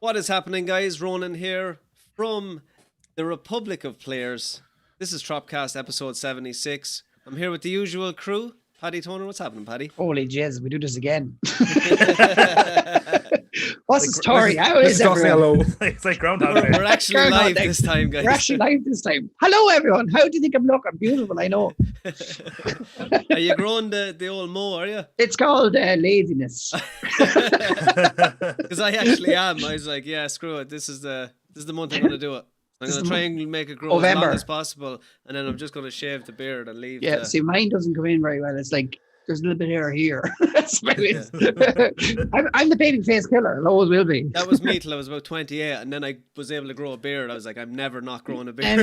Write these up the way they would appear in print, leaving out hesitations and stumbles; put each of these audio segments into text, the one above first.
What is happening, guys? Ronan here from the Republic of Players. This is TROP-Cast episode 76. I'm here with the usual crew. Paddy Toner, what's happening, Paddy? Holy jizz, we do this again. What's the story? How is everyone? It's like Groundhog Day. We're actually live this time, guys. We're actually live this time. Hello, everyone. How do you think I'm looking? I'm beautiful, I know. Are you growing the old mo, are you? It's called laziness. Because I actually am. I was like, yeah, screw it. This is the month I'm going to do it. I'm going to try and make it grow as long as possible, and then I'm just going to shave the beard and leave. Yeah, see, mine doesn't come in very well. It's like, there's a little bit of hair here. I'm the baby face killer. It always will be. That was me till I was about 28, and then I was able to grow a beard. I was like, I'm never not growing a beard. I'm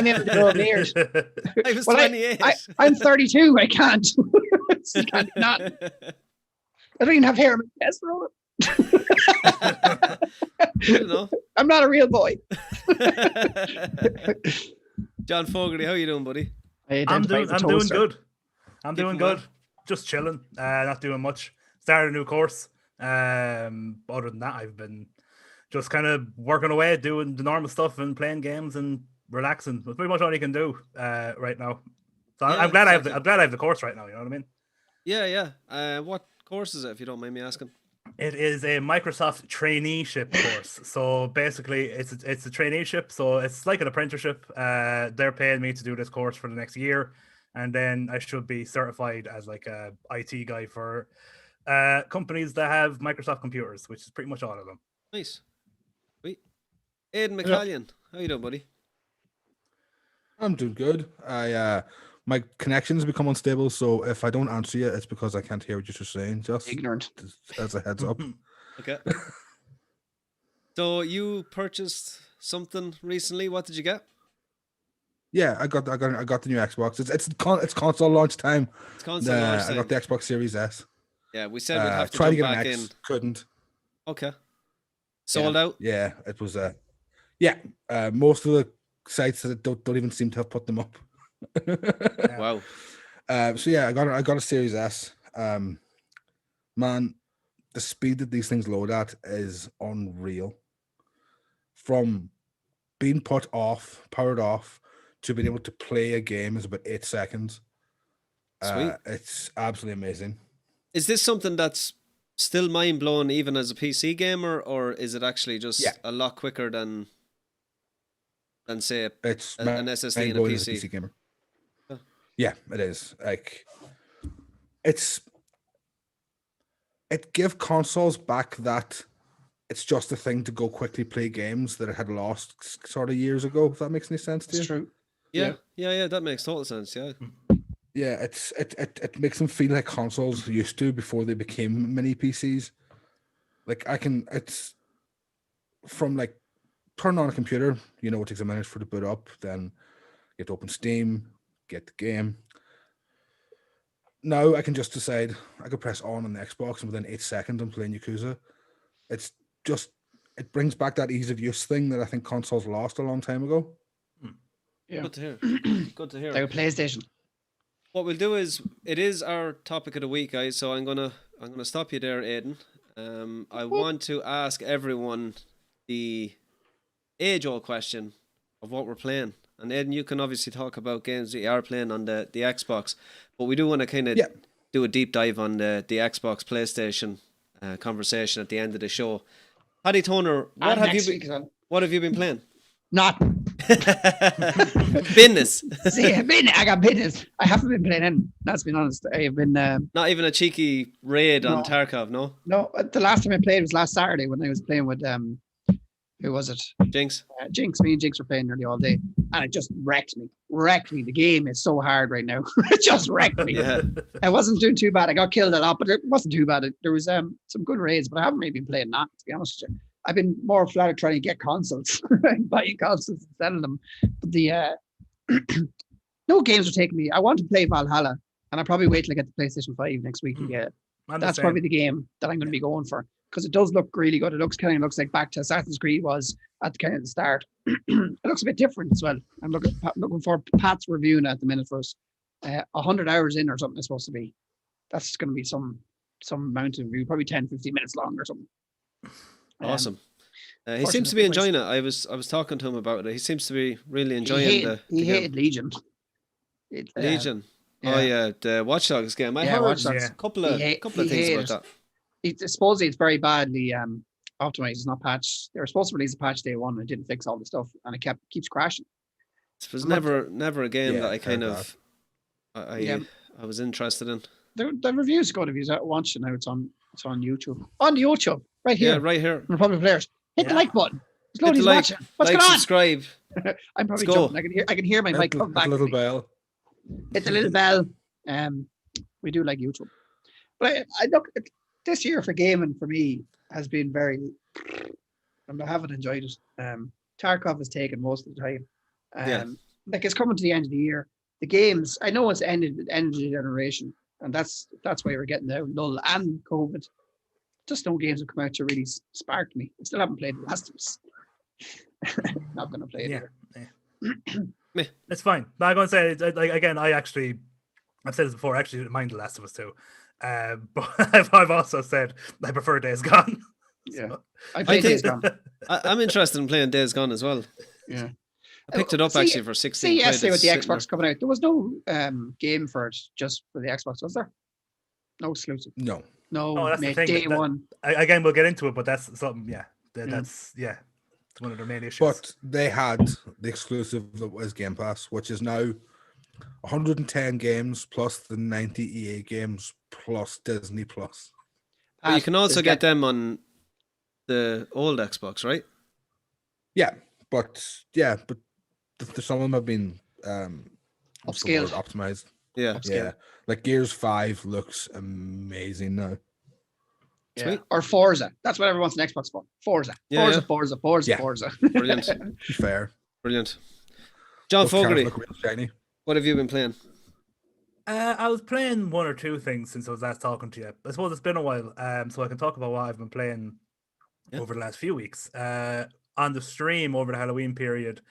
able to grow a beard. I was 28. I'm 32. I can't. Not. I don't even have hair on my chest, Ronan. I'm not a real boy. John Fogarty, how you doing, buddy? I'm doing good. I'm doing good. Just chilling. Not doing much. Started a new course. Other than that, I've been just kind of working away, doing the normal stuff and playing games and relaxing. That's pretty much all you can do right now. So yeah, I'm glad exactly. I'm glad I have the course right now. You know what I mean? Yeah. What course is it, if you don't mind me asking? It is a Microsoft traineeship course. So basically, it's a traineeship. So it's like an apprenticeship. They're paying me to do this course for the next year, and then I should be certified as like a IT guy for companies that have Microsoft computers, which is pretty much all of them. Nice. Sweet. Aidan McCallion, how you doing, buddy? I'm doing good. My connection's become unstable, so if I don't answer you, it's because I can't hear what you're saying. Just ignorant. As a heads up. Okay. So you purchased something recently. What did you get? Yeah, I got the new Xbox. It's console launch time. It's console launch time. I got the Xbox Series S. Yeah, we said we'd have to try to jump get back an X, in. Couldn't. Okay. Sold out. Yeah, it was. Most of the sites that don't even seem to have put them up. Wow. So yeah, I got a Series S. Man, the speed that these things load at is unreal. From being powered off to being able to play a game is about 8 seconds. Sweet. It's absolutely amazing. Is this something that's still mind blowing even as a PC gamer, or is it actually just a lot quicker than say it's an SSD in a PC? PC gamer. Yeah, it is. Like, it give consoles back that it's just a thing to go quickly play games that it had lost sort of years ago. If that makes any sense to you? It's true. Yeah, that makes total sense. Yeah. Yeah, it makes them feel like consoles used to before they became mini PCs. Like it's from like turn on a computer, it takes a minute for it to boot up, then you have to open Steam, get the game. Now I can just decide I could press on the Xbox and within 8 seconds I'm playing Yakuza. It brings back that ease of use thing that I think consoles lost a long time ago. Yeah. Good to hear. Good to hear. Like a PlayStation. What we'll do is, it is our topic of the week, guys. So I'm gonna stop you there, Aidan. I want to ask everyone the age-old question of what we're playing. And Aidan, you can obviously talk about games that you are playing on the Xbox, but we do want to kind of do a deep dive on the Xbox PlayStation conversation at the end of the show. Paddy Toner, what have you been playing? Nothing. Business. See, I got business. I haven't been playing any. Let's be honest. I have been not even a cheeky raid on Tarkov. No, the last time I played was last Saturday when I was playing with who was it? Jinx. Jinx. Me and Jinx were playing nearly all day, and it just wrecked me. The game is so hard right now. It just wrecked me. Yeah. I wasn't doing too bad. I got killed a lot, but it wasn't too bad. There was some good raids, but I haven't really been playing that, to be honest with you. I've been more flat out trying to get consoles, buying consoles and selling them. But the no games are taking me. I want to play Valhalla, and I'll probably wait till I get the PlayStation 5 next week to get it. That's probably the game that I'm going to be going for, because it does look really good. It looks like back to Assassin's Creed was at the kind of the start. It looks a bit different as well. I'm looking for Pat's reviewing at the minute for us. 100 hours in or something it's supposed to be. That's going to be some amount of review, probably 10, 15 minutes long or something. Awesome. He seems to be enjoying it. I was talking to him about it. He seems to be really enjoying the He game. hated Legion. Legion. Oh yeah, the Watch Dogs game. I heard Watch Dogs. a couple of things about that. Supposedly it's very badly optimized. It's not patched. They were supposed to release a patch day one and it didn't fix all the stuff, and it keeps crashing. It was never a game that I kind of I was interested in. The reviews good. If you watch it now, it's on YouTube. On YouTube, right here. Yeah, right here. Republic Players. Hit the like button. There's nobody's watching. What's going on? Subscribe. I'm probably jumping. I can hear my mic come back. Hit the little bell. Hit the little bell. We do like YouTube, but I look this year for gaming for me has been very. I haven't enjoyed it. Tarkov has taken most of the time. Like it's coming to the end of the year. The games, I know it's ended of the generation, and that's why we're getting the lull and COVID. Just no games have come out to really spark me. I still haven't played The Last of Us. Not going to play it either. It's fine. But I'm going to say, like, again, I've said this before, I actually didn't mind The Last of Us 2. But I've also said I prefer Days Gone. Yeah. I played Days Gone. I'm interested in playing Days Gone as well. Yeah. I picked it up actually for 16 quid. Yesterday with the Xbox coming out, there was no game for it just for the Xbox, was there? No exclusive. No. No, that's the thing. Day one. Again, we'll get into it, but that's something, that's it's one of their main issues. But they had the exclusive that was Game Pass, which is now 110 games plus the 90 EA games plus Disney Plus. But you can also get them on the old Xbox, right? Yeah, but some of them have been upscaled, optimized. Yeah. Yeah. Like Gears 5 looks amazing now. Yeah. Or Forza. That's what everyone wants an Xbox for. Forza. Forza. Brilliant. Fair. Brilliant. John Fogarty, shiny. what have you been playing? I was playing one or two things since I was last talking to you. I suppose it's been a while, so I can talk about what I've been playing over the last few weeks. On the stream over the Halloween period,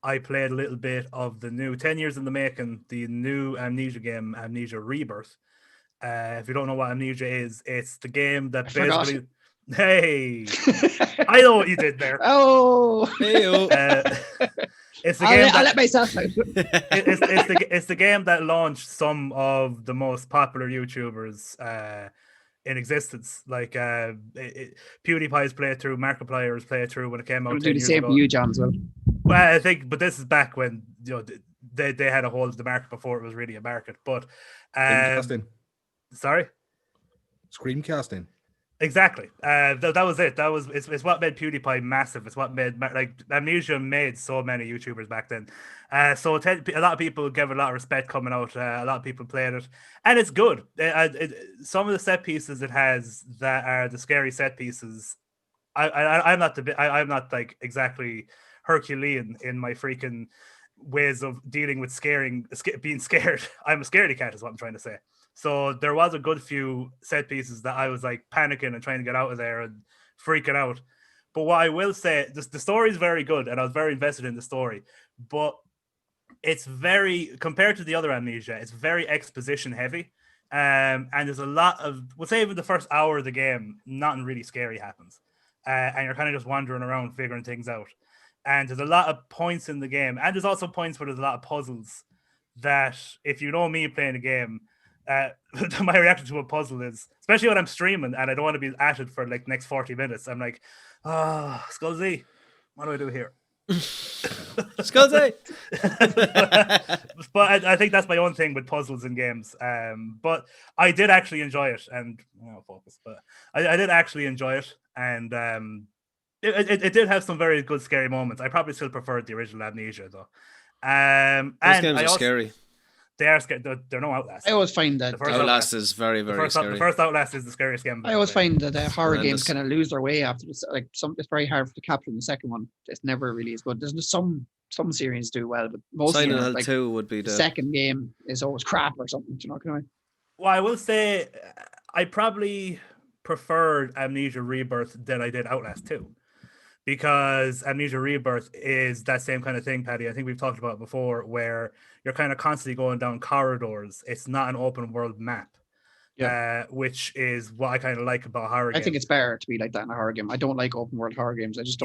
I played a little bit of the new 10 years in the making, the new Amnesia game, Amnesia Rebirth. If you don't know what Amnesia is, it's the game that basically... Hey! I know what you did there. Oh! Hey-o. It's the game I'll let myself out. It's the game that launched some of the most popular YouTubers in existence. Like PewDiePie's playthrough, Markiplier's playthrough when it came out. I'll do the same for you, John, as well. Well, I think, but this is back when they had a hold of the market before it was really a market. But sorry, Screencasting. Exactly. That was it. It's what made PewDiePie massive. It's what made Amnesia made so many YouTubers back then. So a lot of people give it a lot of respect coming out. A lot of people played it, and it's good. Some of the set pieces it has that are the scary set pieces. I'm not like exactly Herculean in my freaking ways of dealing with being scared. I'm a scaredy cat, is what I'm trying to say. So there was a good few set pieces that I was like panicking and trying to get out of there and freaking out. But what I will say, the story is very good, and I was very invested in the story. But it's very, compared to the other Amnesia, it's very exposition heavy. And there's a lot of, we'll say even the first hour of the game, nothing really scary happens. And you're kind of just wandering around figuring things out. And there's a lot of points in the game. And there's also points where there's a lot of puzzles that, if you know me playing a game, my reaction to a puzzle is, especially when I'm streaming and I don't want to be at it for like next 40 minutes, I'm like, Scuzzy, what do I do here? Scuzzy. But I think that's my own thing with puzzles in games. But I did actually enjoy it, and focus. But I did actually enjoy it, and it did have some very good scary moments. I probably still preferred the original Amnesia though. Those games are scary. They are scared. They're no Outlast. I always find that Outlast is very, very scary. The first Outlast is the scariest game. I always find that horror games kind of lose their way after this. Like it's very hard to capture in the second one. It's never really as good. There's some series do well, but most Silent Hill 2 would be the second game is always crap or something. Do you know what I mean? Well, I will say I probably preferred Amnesia Rebirth than I did Outlast 2. Because Amnesia Rebirth is that same kind of thing, Paddy. I think we've talked about it before, where you're kind of constantly going down corridors. It's not an open world map. which is what I kind of like about horror games. I think it's better to be like that in a horror game. I don't like open world horror games. I just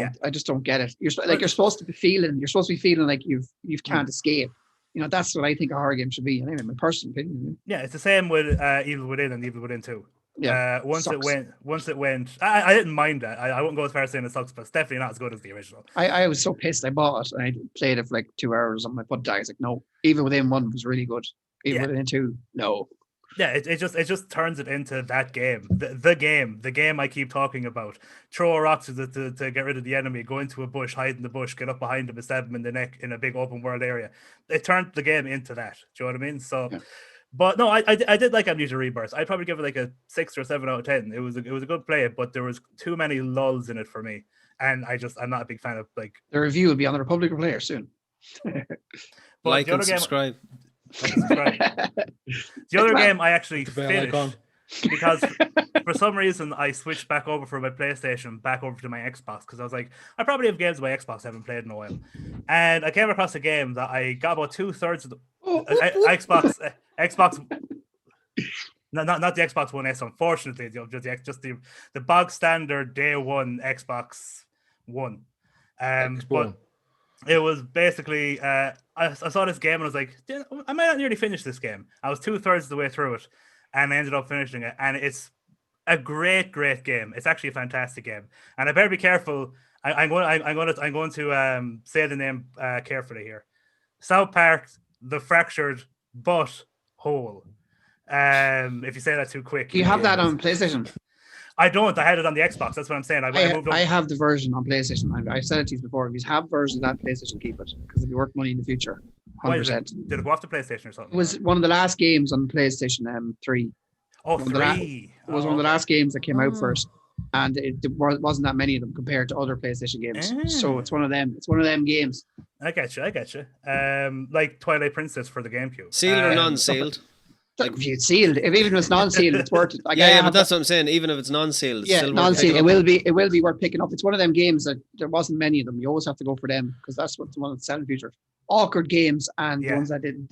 don't get it. You're supposed to be feeling like you can't escape. That's what I think a horror game should be. Anyway, my personal opinion. Yeah, it's the same with Evil Within and Evil Within 2. Yeah. Once it went, I didn't mind it. I wouldn't go as far as saying it sucks, but it's definitely not as good as the original. I was so pissed. I bought it and I played it for like 2 hours on my butt. I was like, no. Evil Within 1 was really good. Evil Within 2, no. Yeah, it just turns it into that game, the game I keep talking about. Throw a rock to get rid of the enemy, go into a bush, hide in the bush, get up behind him and stab him in the neck in a big open world area. It turned the game into that. Do you know what I mean? So, but no, I did like Amnesia Rebirth. I'd probably give it like a 6 or 7 out of 10. It was a good play, but there was too many lulls in it for me, and I'm not a big fan of like. The review will be on the Republic of Player soon. Like and subscribe. The other game I actually finished because for some reason I switched back over from my PlayStation back over to my Xbox because I was like, I probably have games on my Xbox I haven't played in a while, and I came across a game that I got about 2/3 of the Xbox. No, not the Xbox One S. Unfortunately, just the bog standard day one Xbox One. But it was basically I saw this game and I was like, I might not nearly finish this game. I was 2/3 of the way through it, and I ended up finishing it. And it's a great game. It's actually a fantastic game. And I better be careful. I'm going to say the name carefully here. South Park: The Fractured But Whole. If you say that too quick, do you have that on PlayStation? I don't. I had it on the Xbox. That's what I'm saying. I have the version on PlayStation. I said it to you before. If you have version of that PlayStation, keep it because it'll be worth money in the future. 100%. Did it go off the PlayStation or something? It was one of the last games on PlayStation 3. Oh, 3. It was one of the last games that came out first, and it wasn't that many of them compared to other PlayStation games. So it's one of them. It's one of them games. I get you. Like Twilight Princess for the GameCube. Sealed or non-sealed? Like if it's sealed, even if it's non-sealed, it's worth it. Like but that's what I'm saying. Even if it's non-sealed, it's still non-sealed, it will be worth picking up. It's one of them games that there wasn't many of them. You always have to go for them because that's what's the one that's selling future. Awkward games and the ones that didn't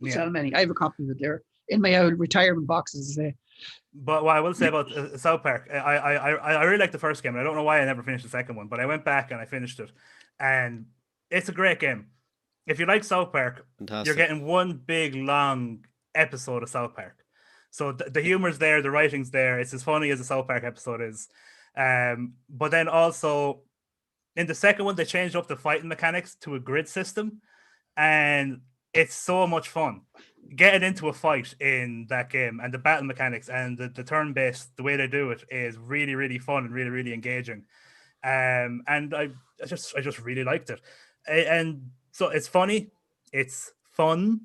sell many. I have a copy of it there in my old retirement boxes. But what I will say about South Park, I really like the first game. And I don't know why I never finished the second one, but I went back and I finished it, and it's a great game. If you like South Park, you're getting one big long episode of South Park. So the humor's there, the writing's there. It's as funny as a South Park episode is. But then also in the second one, they changed up the fighting mechanics to a grid system, and it's so much fun getting into a fight in that game, and the battle mechanics and the turn-based, the way they do it is really, really fun and really, really engaging. And I just really liked it. And so it's funny, it's fun.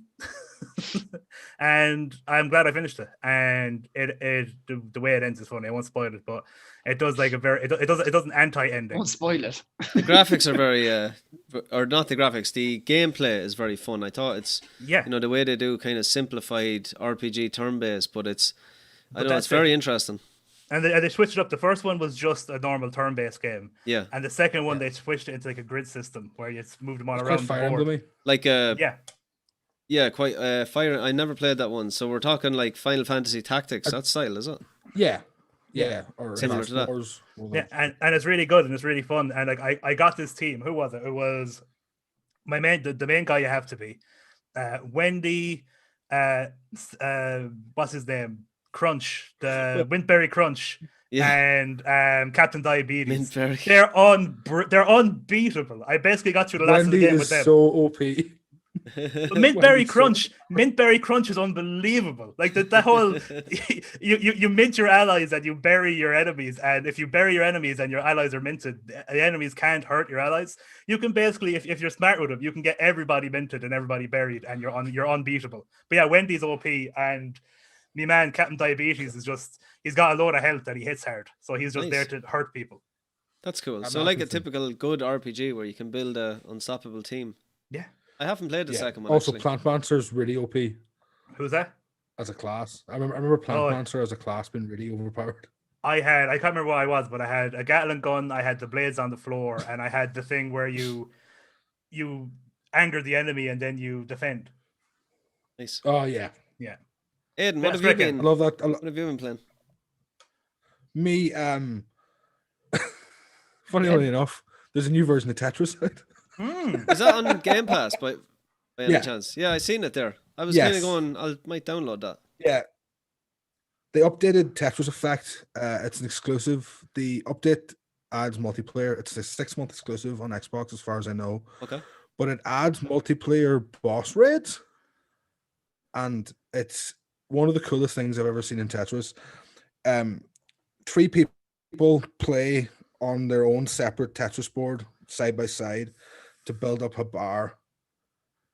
And I'm glad I finished it. And the way it ends is funny. I won't spoil it, but it does like it doesn't anti-ending. Won't spoil it. The graphics are very or not the graphics. The gameplay is very fun. I thought it's the way they do kind of simplified RPG turn-based, but it's very interesting. And they switched it up. The first one was just a normal turn-based game. Yeah. And the second one they switched it into like a grid system where you move them all around the board. Like quite Fire. I never played that one. So we're talking like Final Fantasy Tactics, that style, is it? Yeah. Or similar to that. Yeah, and it's really good and it's really fun. And like I got this team. Who was it? It was my the main guy you have to be. Wendy, what's his name? Crunch, the Wintberry Crunch. Yeah. And Captain Diabetes. They're unbeatable. I basically got through the last of the game with them. So OP. Mintberry Crunch is unbelievable. Like that whole you mint your allies and you bury your enemies, and if you bury your enemies and your allies are minted, the enemies can't hurt your allies. You can basically, if you're smart with them, you can get everybody minted and everybody buried, and you're unbeatable. But yeah, Wendy's OP, and me man Captain Diabetes is he's got a load of health and he hits hard, so he's just there to hurt people. That's cool. So like a typical good RPG where you can build a unstoppable team. Yeah. I haven't played the second one. Also, Plant Monster's really OP. Who's that? As a class. I remember Plant Monster as a class being really overpowered. I can't remember what I was, but I had a Gatling gun, I had the blades on the floor, and I had the thing where you anger the enemy and then you defend. Nice. Oh, yeah. Yeah. Aidan, Yeah, what it's have you great game. been? I love that. What have you been playing? Me, funny enough, there's a new version of Tetris out. Is that on Game Pass by any Yeah. chance? Yeah, I seen it there. I was kind of Yes. going, I might download that. Yeah. They updated Tetris Effect. It's an exclusive. The update adds multiplayer. It's a 6-month exclusive on Xbox, as far as I know. Okay. But it adds multiplayer boss raids. And it's one of the coolest things I've ever seen in Tetris. 3 people play on their own separate Tetris board, side by side, to build up a bar.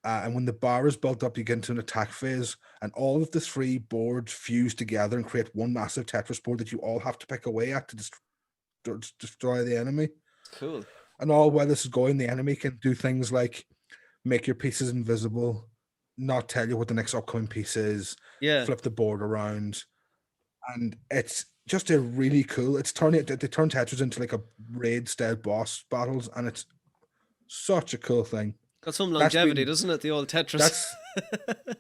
And when the bar is built up, you get into an attack phase, and all of the 3 boards fuse together and create one massive Tetris board that you all have to pick away at to destroy the enemy. Cool. And all while this is going, the enemy can do things like make your pieces invisible, not tell you what the next upcoming piece is, flip the board around, and it's just a really cool. They turn Tetris into like a raid style boss battles, and it's such a cool thing. Got some longevity, doesn't it? The old Tetris.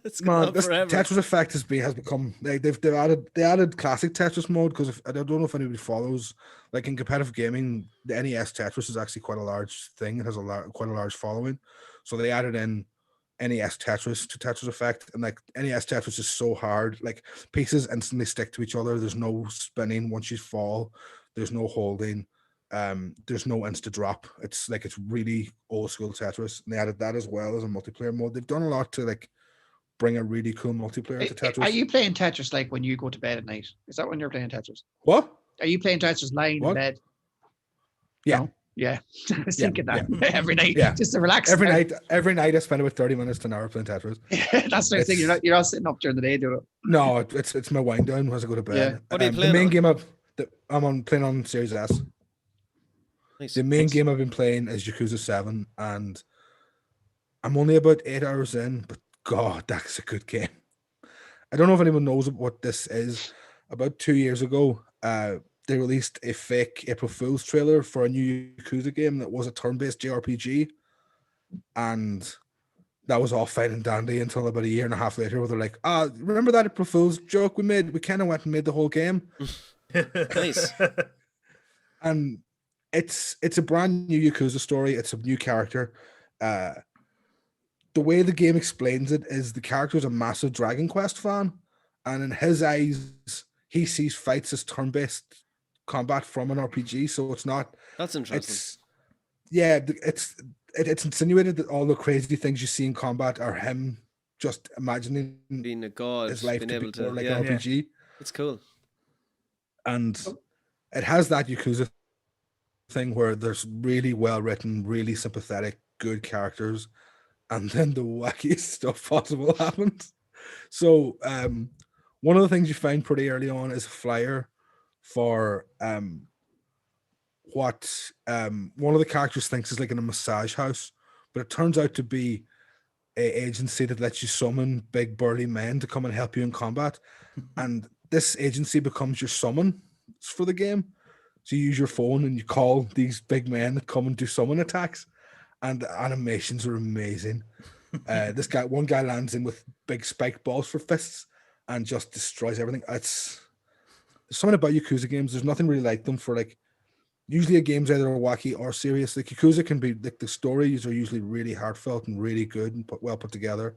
It's gone forever. Tetris Effect has become like they've added classic Tetris mode, because I don't know if anybody follows, like in competitive gaming, the NES Tetris is actually quite a large thing. It has quite a large following, so they added in NES Tetris to Tetris Effect, and like NES Tetris is so hard, like pieces instantly stick to each other. There's no spinning once you fall. There's no holding. There's no insta drop. It's really old school Tetris, and they added that as well as a multiplayer mode. They've done a lot to like bring a really cool multiplayer to Tetris. Are you playing Tetris like when you go to bed at night? Is that when you're playing Tetris? What? Are you playing Tetris lying in bed? Yeah. No? Yeah. I was thinking that every night, just to relax. Every night I spend about 30 minutes to an hour playing Tetris. That's what I was thinking. You're not sitting up during the day doing it. No, it's my wind down as I go to bed. Yeah. What are you playing? The main game I'm playing on Series S. Nice. The main game I've been playing is Yakuza 7, and I'm only about 8 hours in, but God, that's a good game. I don't know if anyone knows what this is. About 2 years ago, they released a fake April Fool's trailer for a new Yakuza game that was a turn-based JRPG, and that was all fine and dandy until about a year and a half later, where they're like, remember that April Fool's joke we made? We kind of went and made the whole game. Nice. And it's a brand new Yakuza story. It's a new character. The way the game explains it is the character is a massive Dragon Quest fan, and in his eyes, he sees fights as turn-based combat from an RPG. So it's not. That's interesting. It's insinuated that all the crazy things you see in combat are him just imagining being a god, his life being to able be to more like an RPG. It's cool. And it has that Yakuza thing where there's really well written, really sympathetic, good characters, and then the wackiest stuff possible happens. So one of the things you find pretty early on is a flyer for what one of the characters thinks is like in a massage house, but it turns out to be a agency that lets you summon big burly men to come and help you in combat. And this agency becomes your summon for the game. So you use your phone and you call these big men that come and do summon attacks, and the animations are amazing. One guy lands in with big spiked balls for fists and just destroys everything. There's something about Yakuza games. There's nothing really like them for like. Usually a game's either wacky or serious. Like Yakuza can be like the stories are usually really heartfelt and really good and well put together,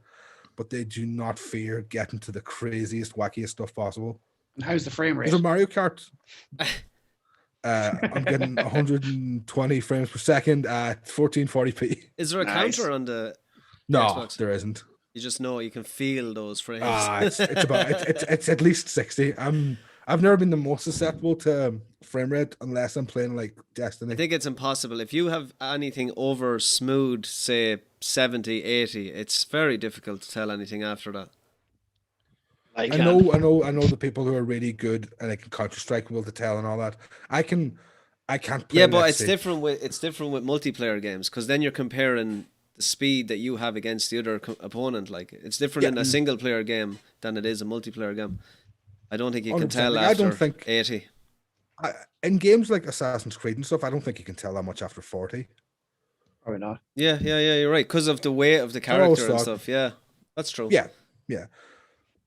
but they do not fear getting to the craziest, wackiest stuff possible. And how's the frame rate? There's a Mario Kart. I'm getting 120 frames per second at 1440p. Is there a counter on the Xbox? There isn't. You just know you can feel those frames. It's at least 60. I've never been the most susceptible to frame rate unless I'm playing like Destiny. I think it's impossible. If you have anything over smooth, say 70, 80, it's very difficult to tell anything after that. I know the people who are really good and like Counter-Strike will to tell and all that. I can't play. Yeah, but it's different with multiplayer games, because then you're comparing the speed that you have against the other opponent. Like it's different in a single player game than it is a multiplayer game. I don't think you can tell after 80. In games like Assassin's Creed and stuff, I don't think you can tell that much after 40. Probably not. Yeah, you're right. Because of the weight of the character and stuff. Yeah, that's true. Yeah.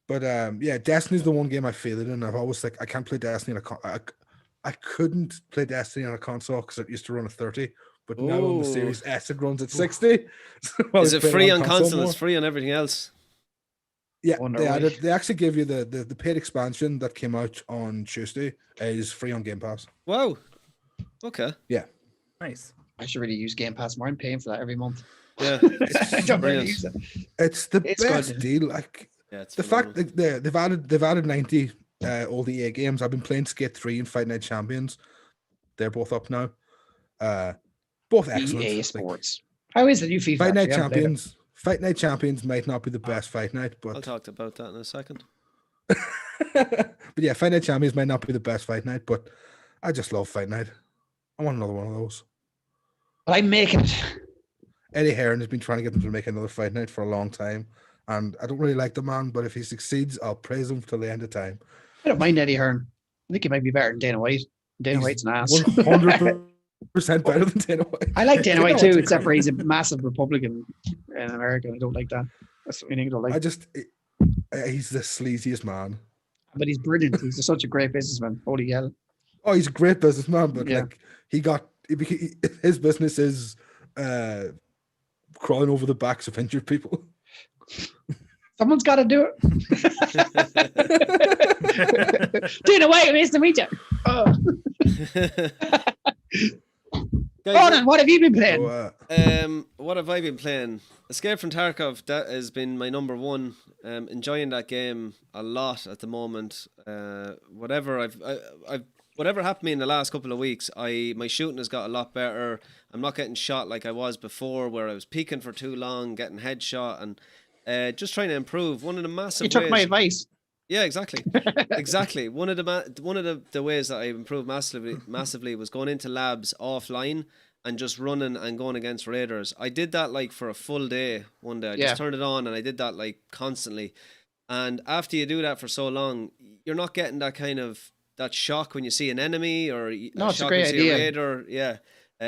But yeah, Destiny's the one game I failed in. I've always like I can't play Destiny on I couldn't play Destiny on a console because it used to run at 30, but now on the Ooh. Series S it runs at 60. So I Is was it playing free on console? more. It's free on everything else. Yeah, Wonder why. they actually give you the paid expansion that came out on Tuesday is free on Game Pass. Wow. Okay. Yeah. Nice. I should really use Game Pass more. I'm paying for that every month. Yeah. I don't really Brilliant. use it. It's the It's best good. deal. Like Yeah, it's the fact that they've added 90 all the EA games. I've been playing Skate 3 and Fight Night Champions. They're both up now. Both excellent. EA Sports. How is the new FIFA? Fight Night Actually, I haven't played it. Champions. Fight Night Champions might not be the best Fight Night, I'll but talk about that in a second. but yeah, Fight Night Champions might not be the best Fight Night, but I just love Fight Night. I want another one of those. But I'm making it. Eddie Hearn has been trying to get them to make another Fight Night for a long time, and I don't really like the man, but if he succeeds, I'll praise him till the end of time. I don't mind Eddie Hearn. I think he might be better than Dana White. Dana White's an ass. 100% better than Dana White. I like Dana White too, except for he's a massive Republican in America. I don't like that. That's what I don't like. He's the sleaziest man. But he's brilliant. He's such a great businessman. Holy hell. Oh, he's a great businessman, but Yeah. like his business is crawling over the backs of injured people. Someone's got to do it. Dana White, nice to meet you. Oh. Ronan, what have you been playing? So, what have I been playing? Escape from Tarkov. That has been my number one. Enjoying that game a lot at the moment. Whatever happened to me in the last couple of weeks, my shooting has got a lot better. I'm not getting shot like I was before, where I was peeking for too long, getting headshot, and just trying to improve. One of the massive You took ways, my advice. Yeah, exactly. Exactly. One of the ways that I improved massively was going into labs offline and just running and going against raiders. I did that like for a full day one day. I just turned it on and I did that like constantly. And after you do that for so long, you're not getting that kind of that shock when you see an enemy or No, it's a shock great when you see idea. a raider. Yeah.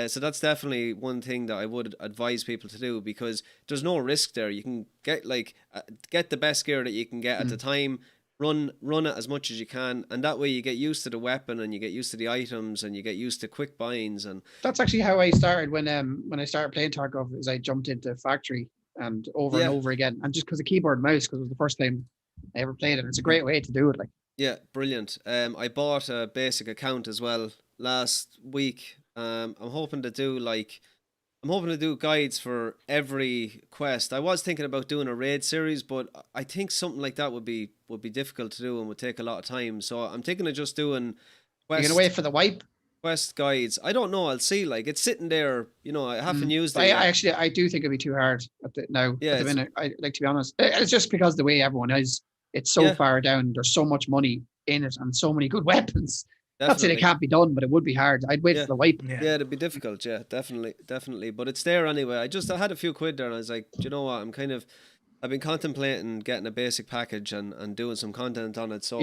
So that's definitely one thing that I would advise people to do, because there's no risk there. You can get the best gear that you can get at the time. Run it as much as you can, and that way you get used to the weapon and you get used to the items and you get used to quick binds. And That's actually how I started when I started playing Tarkov. Is I jumped into Factory and over again, and just because of keyboard and mouse, because it was the first time I ever played it. It's a great way to do it. Like, yeah, brilliant. I bought a basic account as well last week. I'm hoping to do guides for every quest. I was thinking about doing a raid series, but I think something like that would be difficult to do and would take a lot of time. So I'm thinking of just doing you're gonna wait for the wipe. quest guides. I don't know. I'll see. Like, it's sitting there. I haven't used it. I do think it'd be too hard at the minute. I like, to be honest. It's just because the way everyone is. It's so far down. There's so much money in it and so many good weapons. Not saying it can't be done, but it would be hard. I'd wait for the wipe. Yeah, it'd be difficult. Yeah, definitely. But it's there anyway. I had a few quid there, and I was like, do you know what? I've been contemplating getting a basic package and doing some content on it. So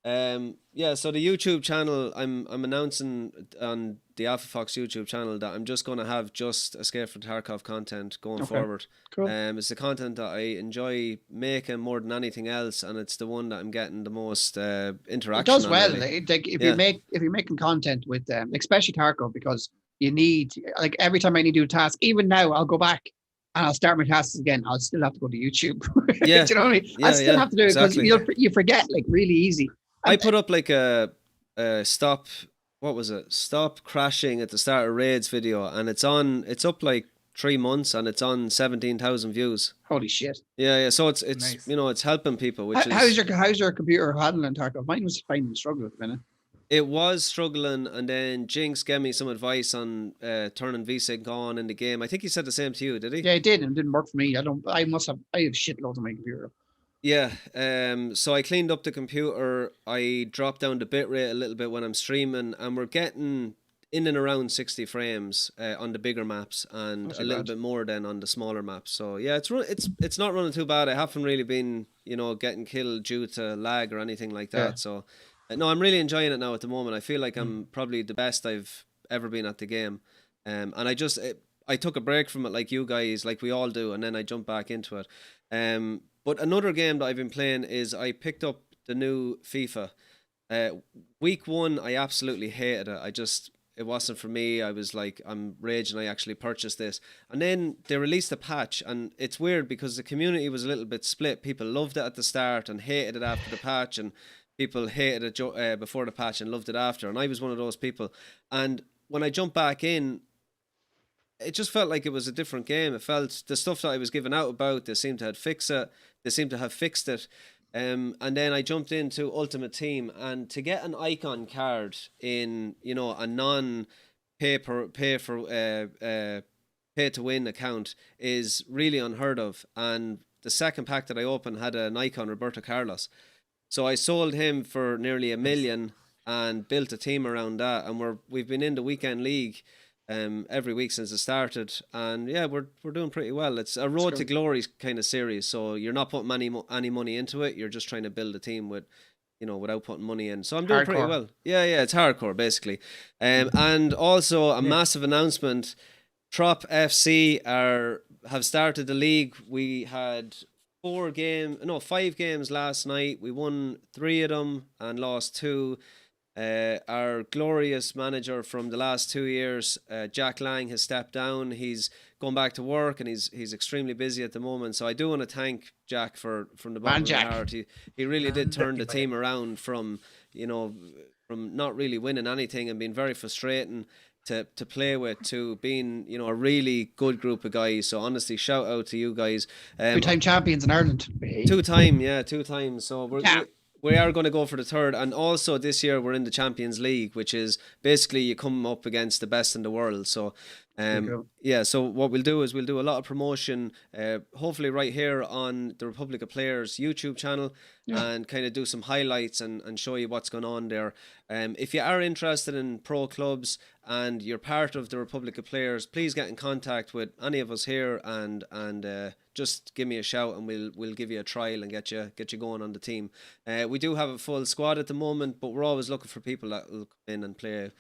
so the YouTube channel, I'm announcing on the Alpha Fox YouTube channel that I'm just going to have just Escape from Tarkov content going forward. Cool. It's the content that I enjoy making more than anything else, and it's the one that I'm getting the most interaction. It does on, well. really. If you're making content with especially Tarkov, because you need, like, every time I need to do a task, even now I'll go back and I'll start my tasks again. I'll still have to go to YouTube. Yeah. Do you know what I mean? Yeah, I still have to do it because exactly. you forget, like, really easy. I put up like a stop. What was it? Stop crashing at the start of raids video, and it's up like 3 months, and it's on 17,000 views. Holy shit! Yeah. So it's Nice. It's helping people. Which How's your computer handling Tarkov? Mine was finding struggle at the minute. It was struggling, and then Jinx gave me some advice on turning VSync on in the game. I think he said the same to you, did he? Yeah, it did, and it didn't work for me. I have shitloads on my computer. Yeah. So I cleaned up the computer. I dropped down the bitrate a little bit when I'm streaming, and we're getting in and around 60 frames on the bigger maps, and a little bit more than on the smaller maps. So yeah, it's not running too bad. I haven't really been getting killed due to lag or anything like that. Yeah. So no, I'm really enjoying it now at the moment. I feel like I'm probably the best I've ever been at the game. And I took a break from it like you guys, like we all do, and then I jumped back into it. But another game that I've been playing is I picked up the new FIFA. Week 1, I absolutely hated it. It wasn't for me. I was like, I'm raging. I actually purchased this. And then they released a patch, and it's weird because the community was a little bit split. People loved it at the start and hated it after the patch, and people hated it before the patch and loved it after. And I was one of those people. And when I jumped back in, it just felt like it was a different game. It felt the stuff that I was giving out about, they seemed to have fixed it. They seemed to have fixed it. And then I jumped into Ultimate Team, and to get an icon card in, a pay to win account is really unheard of. And the second pack that I opened had an icon, Roberto Carlos. So I sold him for nearly $1 million and built a team around that. And we've been in the weekend league every week since it started, and yeah, we're doing pretty well. It's a road to glory kind of series, so you're not putting any money into it. You're just trying to build a team without putting money in. So I'm doing pretty well. Yeah, it's hardcore basically. And also a massive announcement: TROP-FC have started the league. We had 5 games last night. We won 3 of them and lost 2. Our glorious manager from the last 2 years, Jack Lang, has stepped down. He's gone back to work, and he's extremely busy at the moment. So I do want to thank Jack from the bottom of my heart. He really did turn the team around from not really winning anything and being very frustrating to play with, to being a really good group of guys. So honestly, shout out to you guys. 2-time champions in Ireland. 2 times. So we are going to go for the 3rd, and also this year we're in the Champions League, which is basically you come up against the best in the world. So so what we'll do is we'll do a lot of promotion, hopefully right here on the Republic of Players YouTube channel, and kind of do some highlights and show you what's going on there. If you are interested in pro clubs and you're part of the Republic of Players, please get in contact with any of us here and just give me a shout, and we'll give you a trial and get you going on the team. We do have a full squad at the moment, but we're always looking for people that will come in and play,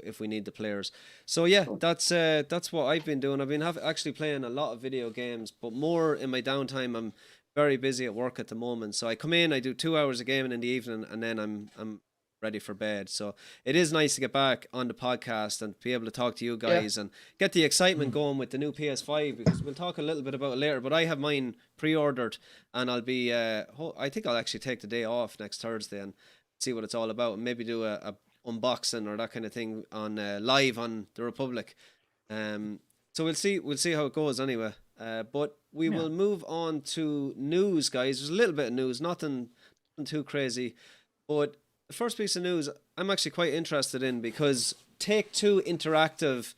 if we need the players. So yeah, that's what I've been doing. I've been actually playing a lot of video games, but more in my downtime. I'm very busy at work at the moment, so I come in, I do 2 hours of gaming in the evening, and then I'm ready for bed. So it is nice to get back on the podcast and be able to talk to you guys and get the excitement going with the new PS5, because we'll talk a little bit about it later, but I have mine pre-ordered, and I'll be I think I'll actually take the day off next Thursday and see what it's all about, and maybe do a unboxing or that kind of thing on live on the Republic. So we'll see how it goes anyway. But we will move on to news, guys. There's a little bit of news, nothing too crazy, but the first piece of news I'm actually quite interested in, because Take-Two Interactive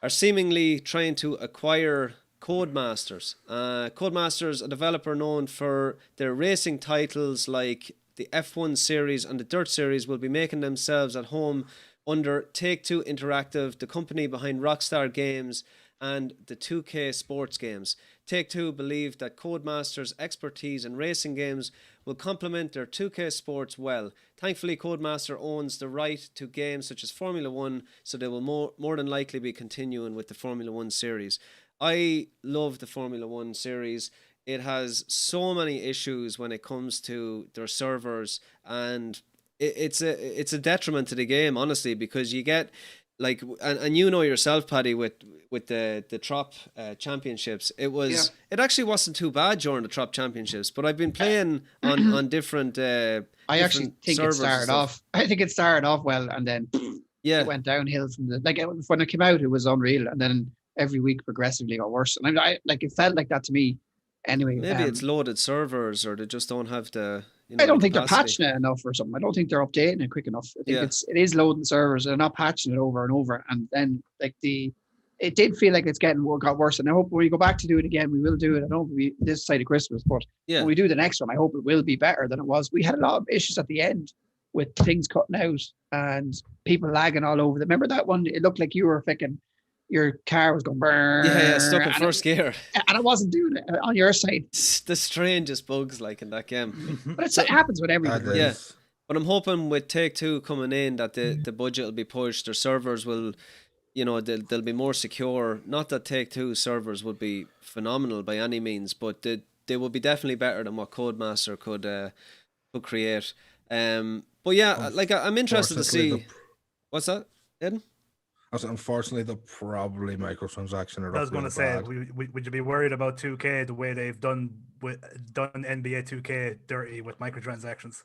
are seemingly trying to acquire Codemasters. Codemasters, a developer known for their racing titles like the F1 series and the Dirt series, will be making themselves at home under Take-Two Interactive, the company behind Rockstar Games and the 2K sports games. Take-Two believe that Codemasters' expertise in racing games will complement their 2K sports well. Thankfully, Codemaster owns the right to games such as Formula 1, so they will more than likely be continuing with the Formula 1 series. I love the Formula 1 series. It has so many issues when it comes to their servers, and it's a detriment to the game, honestly, because you get like, and yourself, Paddy, with the Trop championships, it actually wasn't too bad during the Trop championships, but I've been playing on different I actually think it started off. I think it started off well, and then it went downhill from when it came out. It was unreal, and then every week progressively got worse. And I like, it felt like that to me. Anyway, maybe it's loaded servers, or they just don't have the. I don't think they're patching it enough or something. I don't think they're updating it quick enough. I think it is loading servers. They're not patching it over and over. And then it did feel like got worse. And I hope when we go back to do it again, we will do it. I don't know this side of Christmas, but when we do the next one, I hope it will be better than it was. We had a lot of issues at the end with things cutting out and people lagging all over. Remember that one? It looked like you were thinking your car was going burn. Yeah, stuck in first gear. And it wasn't doing it on your side. The strangest bugs like in that game. But it happens with everything. Yeah. But I'm hoping with Take-Two coming in that the budget will be pushed. Their servers will, they'll be more secure. Not that Take-Two servers would be phenomenal by any means, but the they would be definitely better than what Codemaster could create. But yeah, like I'm interested to see. What's that, Eden? Unfortunately, they'll probably microtransaction it. I was going to say, would you be worried about 2K the way they've done NBA 2K dirty with microtransactions?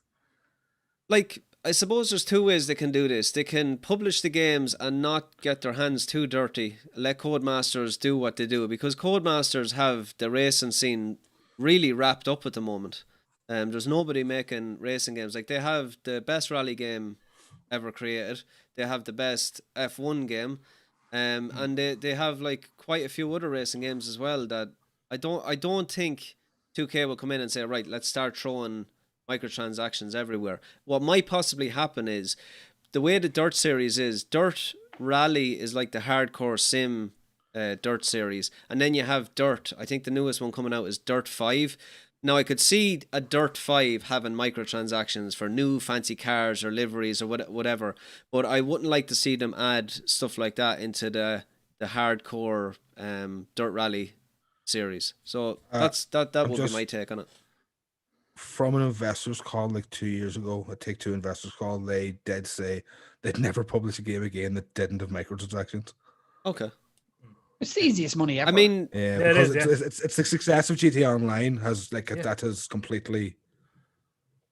Like, I suppose there's two ways they can do this. They can publish the games and not get their hands too dirty. Let Codemasters do what they do, because Codemasters have the racing scene really wrapped up at the moment. There's nobody making racing games. Like, they have the best rally game ever created. They have the best F1 game, and they have like quite a few other racing games as well. That I don't think 2K will come in and say, right, let's start throwing microtransactions everywhere. What might possibly happen is the way the Dirt series is. Dirt Rally is like the hardcore sim Dirt series, and then you have Dirt. I think the newest one coming out is Dirt 5. Now, I could see a Dirt 5 having microtransactions for new fancy cars or liveries or whatever, but I wouldn't like to see them add stuff like that into the hardcore Dirt Rally series. So that would be my take on it. From an investors call like 2 years ago, a Take-Two investors call, they did say they'd never publish a game again that didn't have microtransactions. Okay. It's the easiest money ever. I mean, yeah, because it's the success of GTA Online has that has completely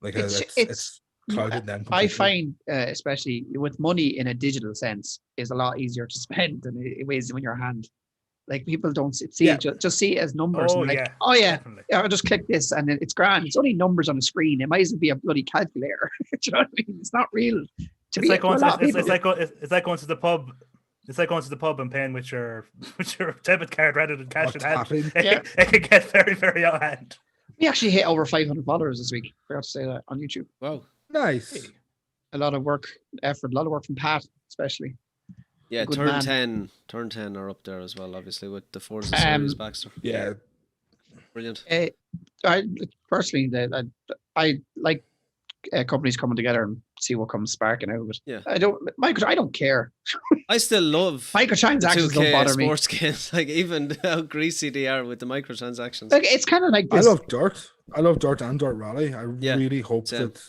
it's clouded them. I find, especially with money in a digital sense, is a lot easier to spend than it is in your hand. Like, people don't see it, just see it as numbers. Oh, and yeah. Oh yeah, Definitely. I'll just click this and then it's grand. It's only numbers on the screen. It might as well be a bloody calculator. Do you know what I mean? It's not real. It's like going to the pub. It's like going to the pub and paying with your debit card rather than cash in hand. It can get very, very out of hand. We actually hit over 500 followers this week. I forgot to say that on YouTube. wow. Nice. A lot of work, effort, a lot of work from Pat, especially. Yeah, Good Turn 10 are up there as well, obviously, with the Forza series Baxter. Yeah. Brilliant. I personally, I like companies coming together and see what comes sparking out of it. Yeah. I don't care. I still love Microtransactions don't bother me. sports games, like even how greasy they are with the microtransactions. Like, it's kind of like this. I love Dirt and Dirt Rally. I really hope that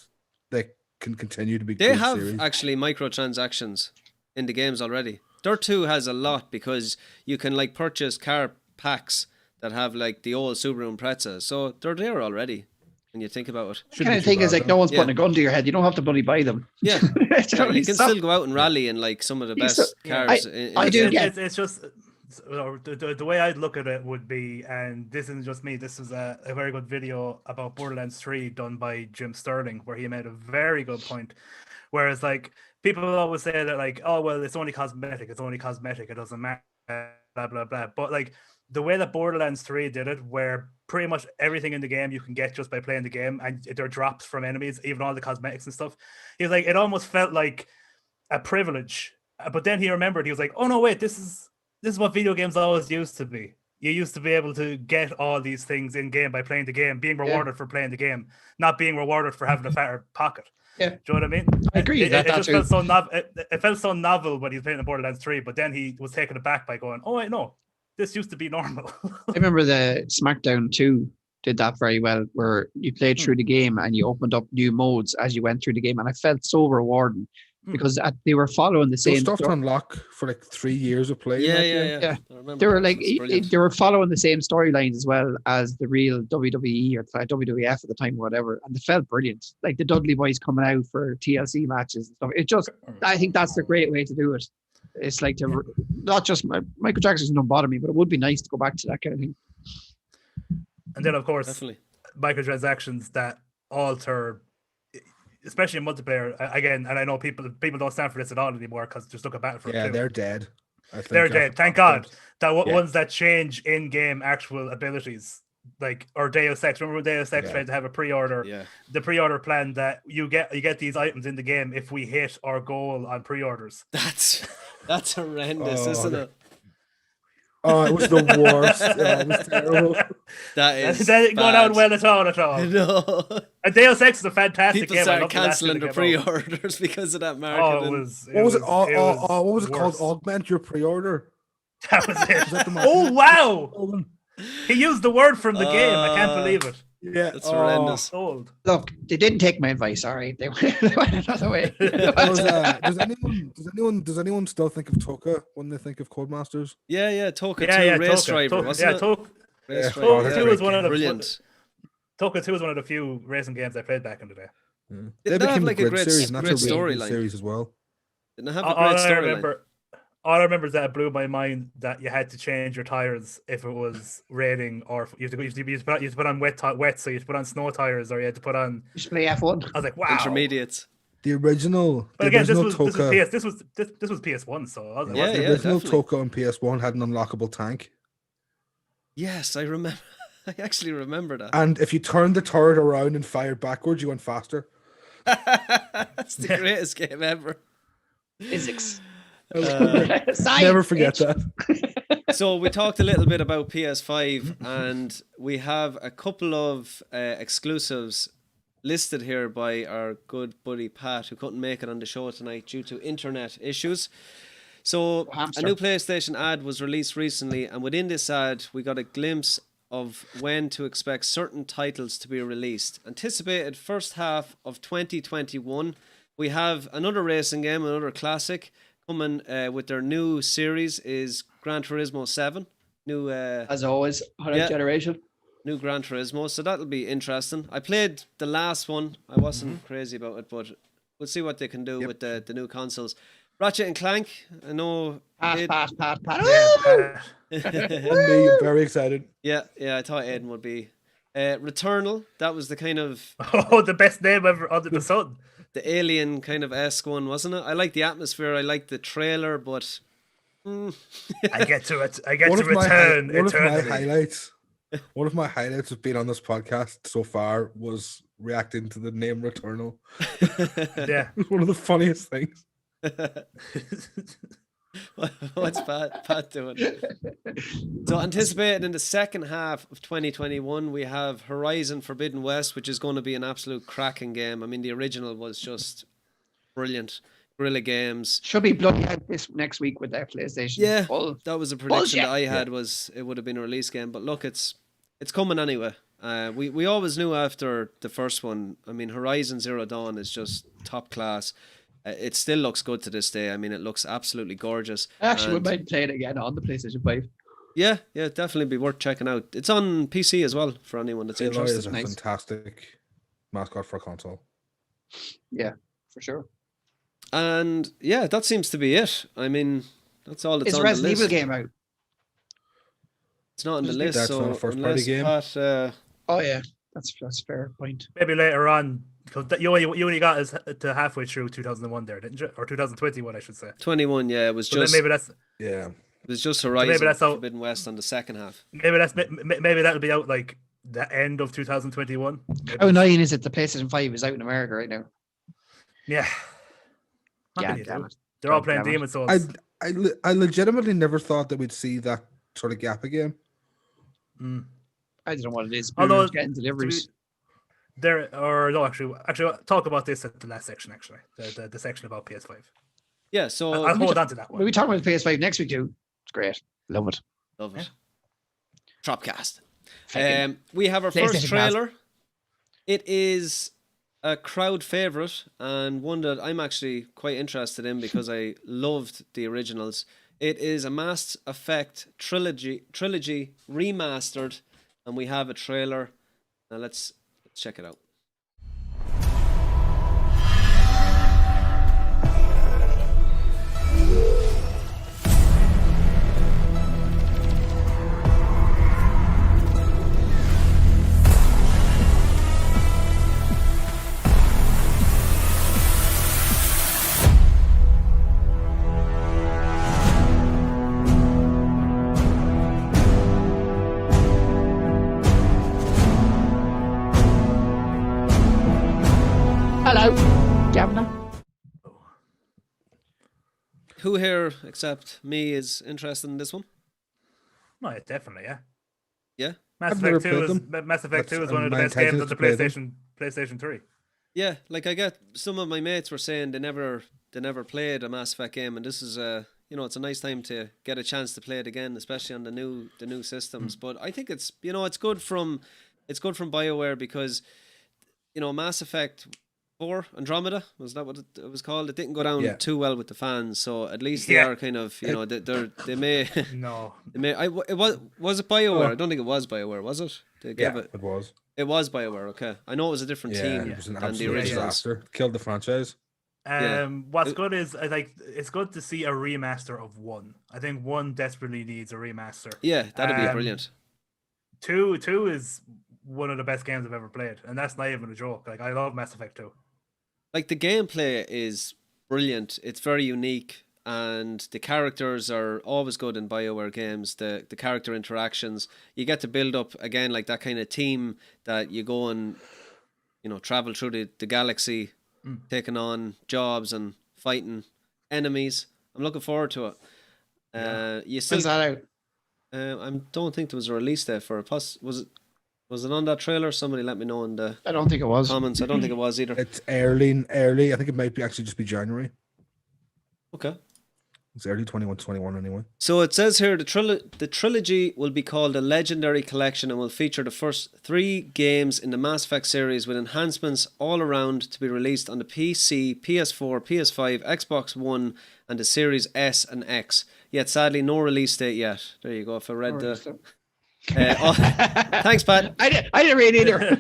they can continue to be They good have series. actually microtransactions in the games already. Dirt 2 has a lot because you can like purchase car packs that have like the old Subaru Impreza. So they're there already when you think about it. The kind of thing is like no one's putting a gun to your head. You don't have to bloody buy them. Yeah. You can still go out and rally in like some of the best cars. I do get. It's just the way I'd look at it would be, and this isn't just me. This is a very good video about Borderlands 3 done by Jim Sterling, where he made a very good point. Whereas like people always say that like, oh well, it's only cosmetic. It doesn't matter. Blah blah blah. But like the way that Borderlands 3 did it, where pretty much everything in the game you can get just by playing the game, and there are drops from enemies, even all the cosmetics and stuff. He was like, it almost felt like a privilege. But then he remembered, he was like, oh no, wait, this is what video games always used to be. You used to be able to get all these things in game by playing the game, being rewarded for playing the game, not being rewarded for having a fatter pocket. Yeah. Do you know what I mean? I agree. It just felt so novel. It felt so novel when he was playing in Borderlands 3, but then he was taken aback by going, oh wait, no, this used to be normal. I remember the SmackDown 2 did that very well, where you played through the game and you opened up new modes as you went through the game, and I felt so rewarding because they were following the same stuff to unlock for like 3 years of play. Yeah. They were like they were following the same storylines as well as the real WWE or WWF at the time, or whatever, and they felt brilliant. Like the Dudley Boys coming out for TLC matches and stuff. It just, I think that's the great way to do it. It's like to not just microtransactions don't bother me, but it would be nice to go back to that kind of thing. And then of course, Definitely. microtransactions that alter, especially in multiplayer, again, and I know people don't stand for this at all anymore because just look at Battlefield 2. They're dead. They're dead. Thank God. Ones that change in-game actual abilities, like, or Deus Ex. Remember when Deus Ex tried to have a pre-order? Yeah. The pre-order plan that you get these items in the game if we hit our goal on pre-orders. That's horrendous, isn't it? Oh, it was the worst. It was terrible. That didn't go down well at all. No. And Deus Ex is a fantastic game. People started cancelling the pre-orders because of that marketing. What was it called? Augment your pre-order. That was it. Oh wow! He used the word from the game. I can't believe it. Yeah, That's horrendous. Sold. Look, they didn't take my advice. All right, they went another way. Does anyone still think of Toka when they think of Codemasters? Yeah, Toka 2 Yeah, race Toka, driver, Toka, wasn't yeah, it? Toka. Race Yeah, driver, Toka yeah. 2 was one of the Brilliant. Toka 2 was one of the few racing games I played back in the day. They Didn't have became like a a grid great series, and that's great a really good storyline. series as well. Didn't it have a All great I storyline. remember, all I remember is that it blew my mind that you had to change your tires if it was raining, or you had to put on wet, so you had to put on snow tires, or you had to put on. Just play F1. I was like, wow. Intermediates. The original, But again, this was Toka, this was PS1, so I was like, Yeah, what's the it? original definitely. Toka on PS1 had an unlockable tank, Yes, I remember. I actually remember that. and if you turned the turret around and fired backwards, you went faster. That's the greatest game ever. Physics. Never Science, forget bitch. that. So we talked a little bit about PS5, and we have a couple of exclusives listed here by our good buddy Pat, who couldn't make it on the show tonight due to internet issues. So Hamster. a new PlayStation ad was released recently, and within this ad, we got a glimpse of when to expect certain titles to be released. Anticipated first half of 2021. We have another racing game, another classic, coming with their new series is Gran Turismo 7. New As always, 100th Yeah. generation. new Gran Turismo, so that'll be interesting. I played the last one. I wasn't crazy about it, but we'll see what they can do with the new consoles. Ratchet and Clank, I know. Pass. Yeah, And me, I'm very excited. Yeah, I thought Aiden would be. Returnal, that was the kind of oh, the best name ever under the sun. the alien kind of esque one, wasn't it? I like the atmosphere, I like the trailer, but I get to it. I get One to of my return highlights. eternally. One of my highlights of being on this podcast so far was reacting to the name Returnal. Yeah. It was one of the funniest things. what's Pat doing? So anticipated in the second half of 2021, we have Horizon Forbidden West, which is going to be an absolute cracking game. I mean, the original was just brilliant. Guerrilla Games. Should be bloody out this next week with their PlayStation. Yeah, Full. that was a prediction that I Bullshit. had, was it would have been a release game, but look, it's coming anyway. We always knew after the first one. I mean, Horizon Zero Dawn is just top class. It still looks good to this day. I mean, it looks absolutely gorgeous. I actually And would mind playing it again on the PlayStation 5. yeah, definitely be worth checking out. It's on PC as well for anyone that's Aloy interested. is a Nice. fantastic mascot for a console. Yeah, for sure. And yeah, that seems to be it. I mean, that's all that's Is on Resident the Evil list. game out? It's not on the That's list, not so a first-party unless game. Pat, Oh yeah, that's a fair point. Maybe later on, because you only got us to halfway through 2001 there, didn't you? Or 2021, I should say. 21, yeah, it was So then just maybe that's Yeah. it was just Horizon that's how- Forbidden West on the second half. maybe that'll be out like the end of 2021. Maybe. How annoying is it? The PlayStation 5 is out in America right now. Yeah. What Yeah, can you damn do? it. They're all God playing damn it. Demon Souls. I legitimately never thought that we'd see that sort of gap again. I don't know what it is. Although, Although getting deliveries. Actually, talk about this at the last section. Actually, the section about PS5. Yeah, so I'll hold on to that We'll one. be talking about the PS5 next week too. It's great. Love it. love it. TROP-Cast. Fucking We have our first PlayStation trailer. It is a crowd favorite and one that I'm actually quite interested in because I loved the originals. It is a Mass Effect trilogy remastered, and we have a trailer. Now let's check it out. Hello, Governor. Who here except me is interested in this one? No, yeah, definitely, yeah. Yeah? Mass I've never Effect 2 played is them. Mass Effect 2 is That's- one of the my best games intention on is the to play them. PlayStation 3. Yeah, like I get some of my mates were saying they never played a Mass Effect game, and this is it's a nice time to get a chance to play it again, especially on the new systems. But I think it's it's good from BioWare because Mass Effect 4 Andromeda, was that what it was called? It didn't go down too well with the fans, so at least they are kind of they may No. they may it was it BioWare? I don't think it was BioWare, was it? They gave it was. It was BioWare. Okay, I know it was a different team It was an than the absolute originals. disaster. Killed the franchise. What's good is it's good to see a remaster of 1. I think 1 desperately needs a remaster. Yeah, that'd be brilliant. 2 is one of the best games I've ever played, and that's not even a joke. Like, I love Mass Effect 2. Like, the gameplay is brilliant. It's very unique, and the characters are always good in BioWare games. The character interactions, you get to build up again like that kind of team that you go and travel through the galaxy, taking on jobs and fighting enemies. I'm looking forward to it. You still, When's that out? I don't think there was a release date for it. Plus, was it on that trailer? Somebody let me know in the I don't think it was. comments. I don't think it was either. It's early. I think it might be actually just be January. Okay. It's early 21 anyway. So it says here the trilogy will be called a Legendary Collection and will feature the first 3 games in the Mass Effect series with enhancements all around to be released on the PC, PS4, PS5, Xbox One, and the Series S and X. Yet sadly, no release date yet. There you go. If I read thanks, Pat. I didn't read either.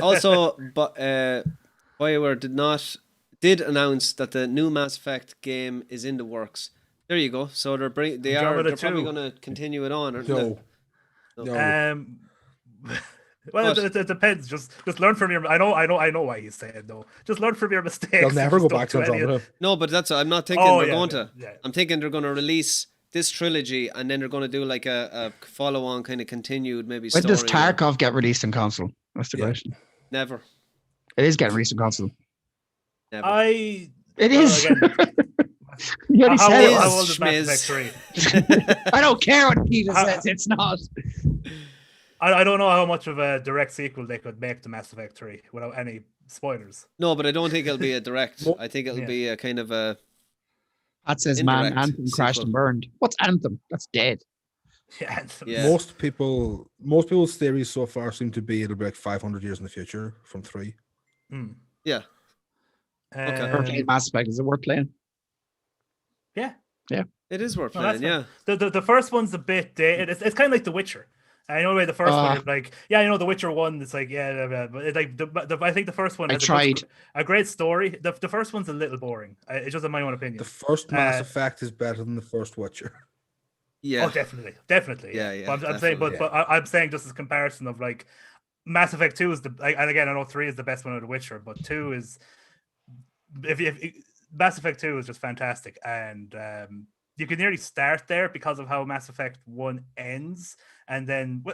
Also, but BioWare did announce that the new Mass Effect game is in the works. There you go. So they're probably going to continue it on, aren't they? No. Well, it depends. Just learn from your. I know why he's saying no. Just learn from your mistakes. They'll never go back to Andromeda. No, but I'm not thinking they're going to. Yeah. I'm thinking they're going to release this trilogy and then they're going to do like a follow-on kind of continued maybe story. When does Tarkov get released in console? That's the question. Never. It is getting released in console. Never. It is. You already how said old is Mass Effect 3? I don't care what Peter says. It's not. I don't know how much of a direct sequel they could make to Mass Effect 3 without any spoilers. No, but I don't think it'll be a direct. I think it'll be a kind of a. That says man, Anthem crashed and burned. What's Anthem? That's dead. Yeah, Anthem. Yeah. Most people's theories so far seem to be it'll be like 500 years in the future from 3. Yeah. Okay. Mass Effect, is it worth playing? Yeah. It is worth playing. Yeah. The first one's a bit dated. It's kind of like The Witcher. I know the first one is like, The Witcher 1. It's like, but it's like I think the first one has a great story. The first one's a little boring. It's just in my own opinion. The first Mass Effect is better than the first Witcher. Yeah. Oh, definitely. Yeah. But I'm saying just as comparison of like Mass Effect 2 is and again I know 3 is the best one of The Witcher, but 2 is if Mass Effect 2 is just fantastic, and you can nearly start there because of how Mass Effect 1 ends, and then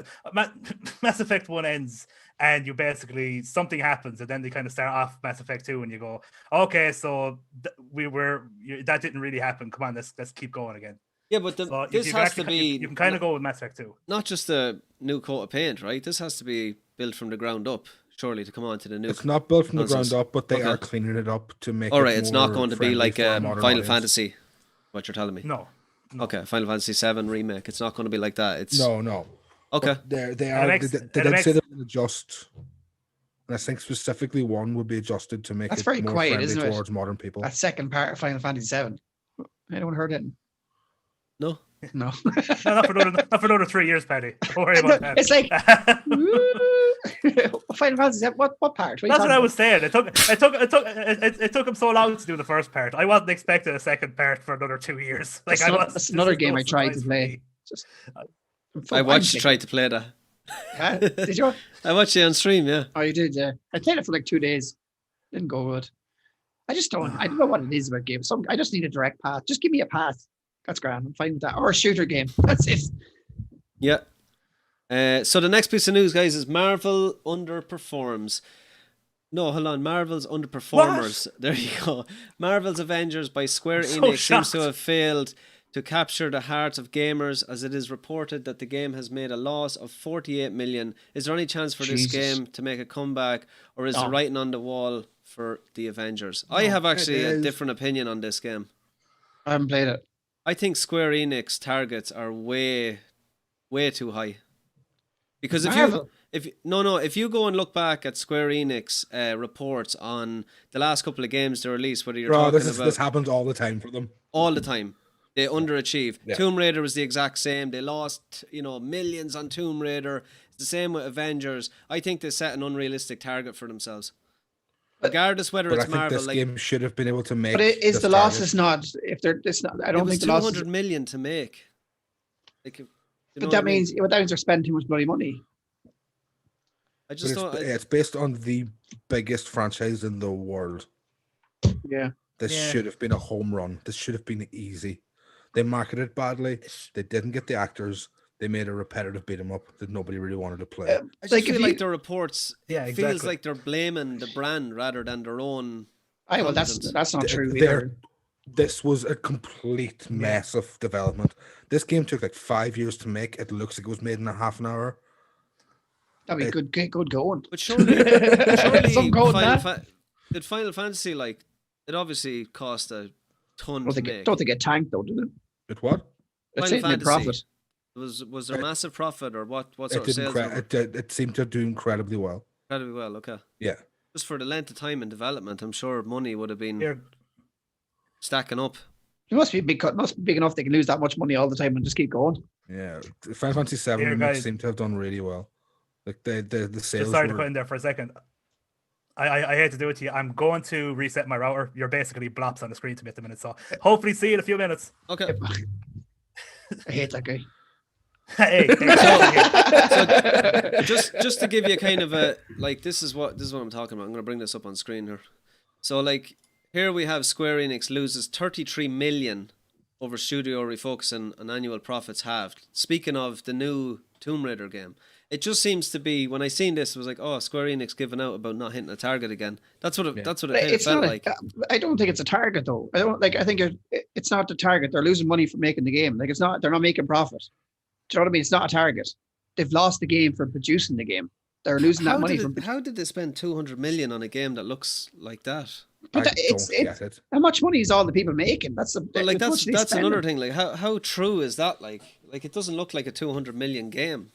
Mass Effect 1 ends and you basically something happens and then they kind of start off Mass Effect 2 and you go, okay, so that didn't really happen, come on, let's keep going again. Yeah, but this has to be. You can kind of go with Mass Effect 2. Not just a new coat of paint, right? This has to be built from the ground up, surely, to come on to the new. It's not built from the ground up, but they are cleaning it up to make. All right, it's not going to be like Final Fantasy. What you're telling me? No. Okay, Final Fantasy 7 remake. It's not going to be like that. It's no. Okay. They did say they're going to adjust. And I think specifically 1 would be adjusted to make That's it very more quiet, friendly isn't it? towards modern people. That second part of Final Fantasy 7. Anyone heard it? No. No. Not for another 3 years, Paddy. Don't worry about that. It's like Final Fantasy 7. What part? That's what I was saying. It took him so long to do the first part. I wasn't expecting a second part for another 2 years. Like that's another game I tried to play. I watched you try to play that. Yeah, did you? I watched it on stream. Yeah. Oh, you did. Yeah. I played it for like 2 days. Didn't go good. I don't know what it is about games. I just need a direct path. Just give me a path. That's grand. I'm fine with that. Or a shooter game. That's it. Yeah. So the next piece of news, guys, is Marvel underperforms. No, hold on. Marvel's underperformers. What? There you go. Marvel's Avengers by Square Enix seems to have failed to capture the hearts of gamers, as it is reported that the game has made a loss of 48 million. Is there any chance for this game to make a comeback, or is the writing on the wall for the Avengers? I have actually a different opinion on this game. I haven't played it. I think Square Enix targets are way too high. Because Marvel. if you go and look back at Square Enix reports on the last couple of games they released, whether you're talking about this happens all the time for them. All the time. They underachieve. Yeah. Tomb Raider was the exact same. They lost, millions on Tomb Raider. It's the same with Avengers. I think they set an unrealistic target for themselves. Regardless whether But it's I think Marvel, this game should have been able to make. But is this the target. losses not? If they're, it's not. I don't think the losses. 200 million to make. Like, But that means they're spending too much bloody money. I just don't. It's based on the biggest franchise in the world. Yeah. This should have been a home run. This should have been easy. They marketed badly. They didn't get the actors. They made a repetitive beat 'em up that nobody really wanted to play. I just feel like the reports feels exactly. like they're blaming the brand rather than their own. Well, that's not true either. This was a complete mess of development. This game took like 5 years to make. It looks like it was made in a half an hour. That'd be good going. But surely Some code did Final Fantasy, like, it obviously cost a ton to make. Don't they get tanked though, did it? It what? Let's Final say it made Fantasy. profit. Was there massive profit, or what sort It of did sales number? it seemed to do incredibly well. Incredibly well, okay. Yeah. Just for the length of time in development, I'm sure money would have been Here, stacking up. It must be big enough they can lose that much money all the time and just keep going. Yeah. Final Fantasy 7 guys. seemed to have done really well. Like the sales. just sorry to were- cut in there for a second. I hate to do it to you. I'm going to reset my router. You're basically blops on the screen to me at the minute, so hopefully see you in a few minutes. Okay. I hate that guy. Hey, just to give you kind of a, like, this is what I'm talking about. I'm going to bring this up on screen here. So, like, here we have Square Enix loses 33 million over studio refocusing on annual profits halved. Speaking of the new Tomb Raider game, it just seems to be, when I seen this, it was like, oh, Square Enix giving out about not hitting a target again. That's what it kind of felt like. I don't think it's a target though. I think it's not the target. They're losing money for making the game. Like, it's not. They're not making profit. Do you know what I mean? It's not a target. They've lost the game for producing the game. They're losing that money from. How did they spend 200 million on a game that looks like that? But how much money is all the people making? That's another thing. Like, how true is that? Like it doesn't look like a 200 million game.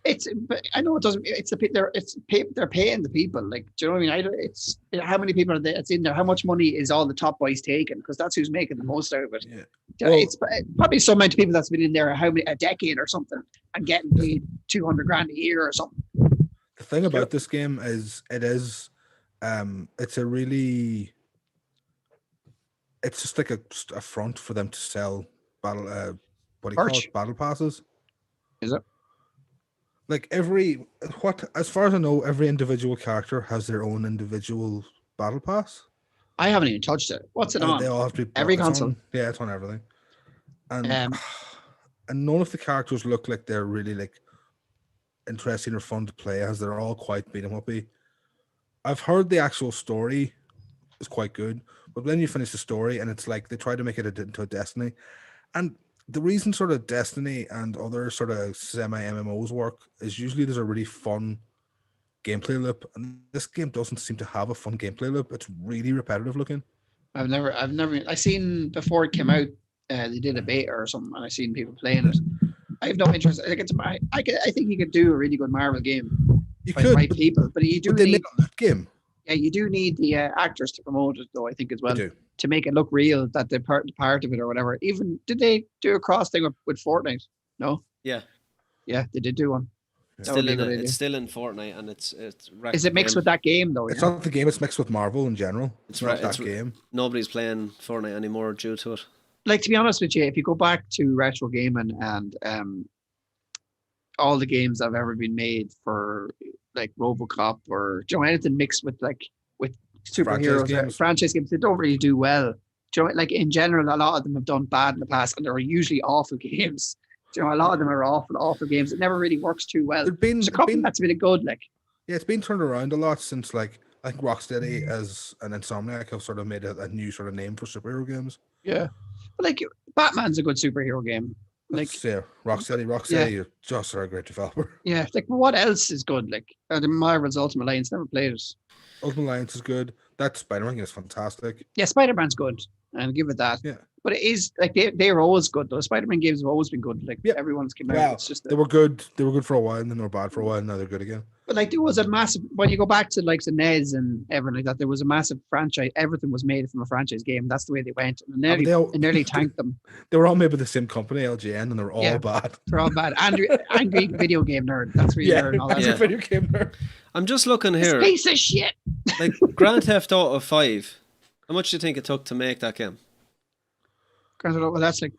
But I know it doesn't. They're paying the people. Like, do you know what I mean? It's how many people are there? It's in there. How much money is all the top boys taking? Because that's who's making the most out of it. Yeah. Well, it's probably some amount of people that's been in there a decade or something and getting paid 200 grand a year or something. The thing about this game is it's just like a front for them to sell battle battle passes. Is it? Like as far as I know, every individual character has their own individual battle pass. I haven't even touched it. What's it on? They all have to be every console. It's on everything. And none of the characters look like they're really like interesting or fun to play, as they're all quite beat 'em uppy. I've heard the actual story is quite good, but then you finish the story and it's like they try to make it into a Destiny. And the reason sort of Destiny and other sort of semi-MMOs work is usually there's a really fun gameplay loop, and this game doesn't seem to have a fun gameplay loop. It's really repetitive looking. I seen before it came out, they did a beta or something, and I seen people playing it. I have no interest. I think you could do a really good Marvel game. You by could, the right people, but you do they need made a loot game. Yeah, you do need the actors to promote it, though. I think as well, You do. to make it look real, that they're part of it or whatever. Even did they do a cross thing with Fortnite? No. Yeah, they did do one. it's still in Fortnite, and it's. Is it mixed with that game though? It's not the game. It's mixed with Marvel in general. It's not that game. Nobody's playing Fortnite anymore due to it. Like, to be honest with you, if you go back to retro gaming and all the games that have ever been made for like RoboCop or anything mixed with superheroes, franchise games, they don't really do well. Like in general, a lot of them have done bad in the past, and they're usually awful games. A lot of them are awful games. It never really works too well. There's a couple that's been good. Like, yeah, it's been turned around a lot since like I think Rocksteady as an Insomniac have sort of made a new sort of name for superhero games. Yeah, but like Batman's a good superhero game. Like, Rocksteady, you just are a great developer. Yeah, like, what else is good? Like, the Marvel's Ultimate Alliance, never played it. Ultimate Alliance is good. That Spider-Man is fantastic. Yeah, Spider-Man's good, and give it that. Yeah, But it is like they were always good though. Spider-Man games have always been good. Like everyone's came out. Well, It's just they were good. They were good for a while, and then they were bad for a while, and now they're good again. But like there was a massive when you go back to like the NES and everything like that, there was a massive franchise. Everything was made from a franchise game. That's the way they went, and it nearly tanked them. They were all made by the same company, LGN, and they were all bad. They're all bad. Angry video game nerd. That's where you learn all that. Angry video game nerd. I'm just looking here. This piece of shit. Like Grand Theft Auto 5. How much do you think it took to make that game? Well, that's like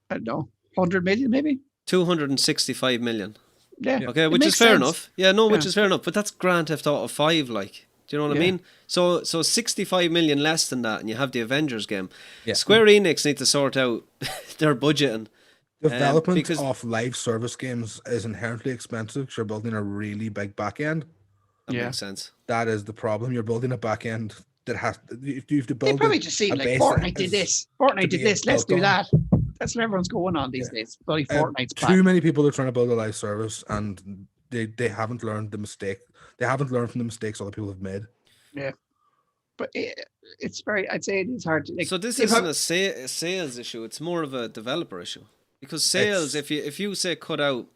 I don't know, 100 million maybe. 265 million. Yeah. Okay, which is fair enough. Yeah, no, which is fair enough. But that's Grand Theft Auto 5, like. Do you know what I mean? So 65 million less than that, and you have the Avengers game. Yeah. Square Enix need to sort out their budgeting. Development of live service games is inherently expensive because you're building a really big back end. That makes sense. That is the problem. You're building a back end that has you have to build. They probably just see like Fortnite did this. Fortnite did this. Let's do that. That's what everyone's going on these days. Bloody Fortnite's back. Too many people are trying to build a live service, and they haven't learned the mistake. They haven't learned from the mistakes other people have made. Yeah, but it's very. I'd say it is hard to. Like, so this isn't a sales issue. It's more of a developer issue because sales. If you say cut out,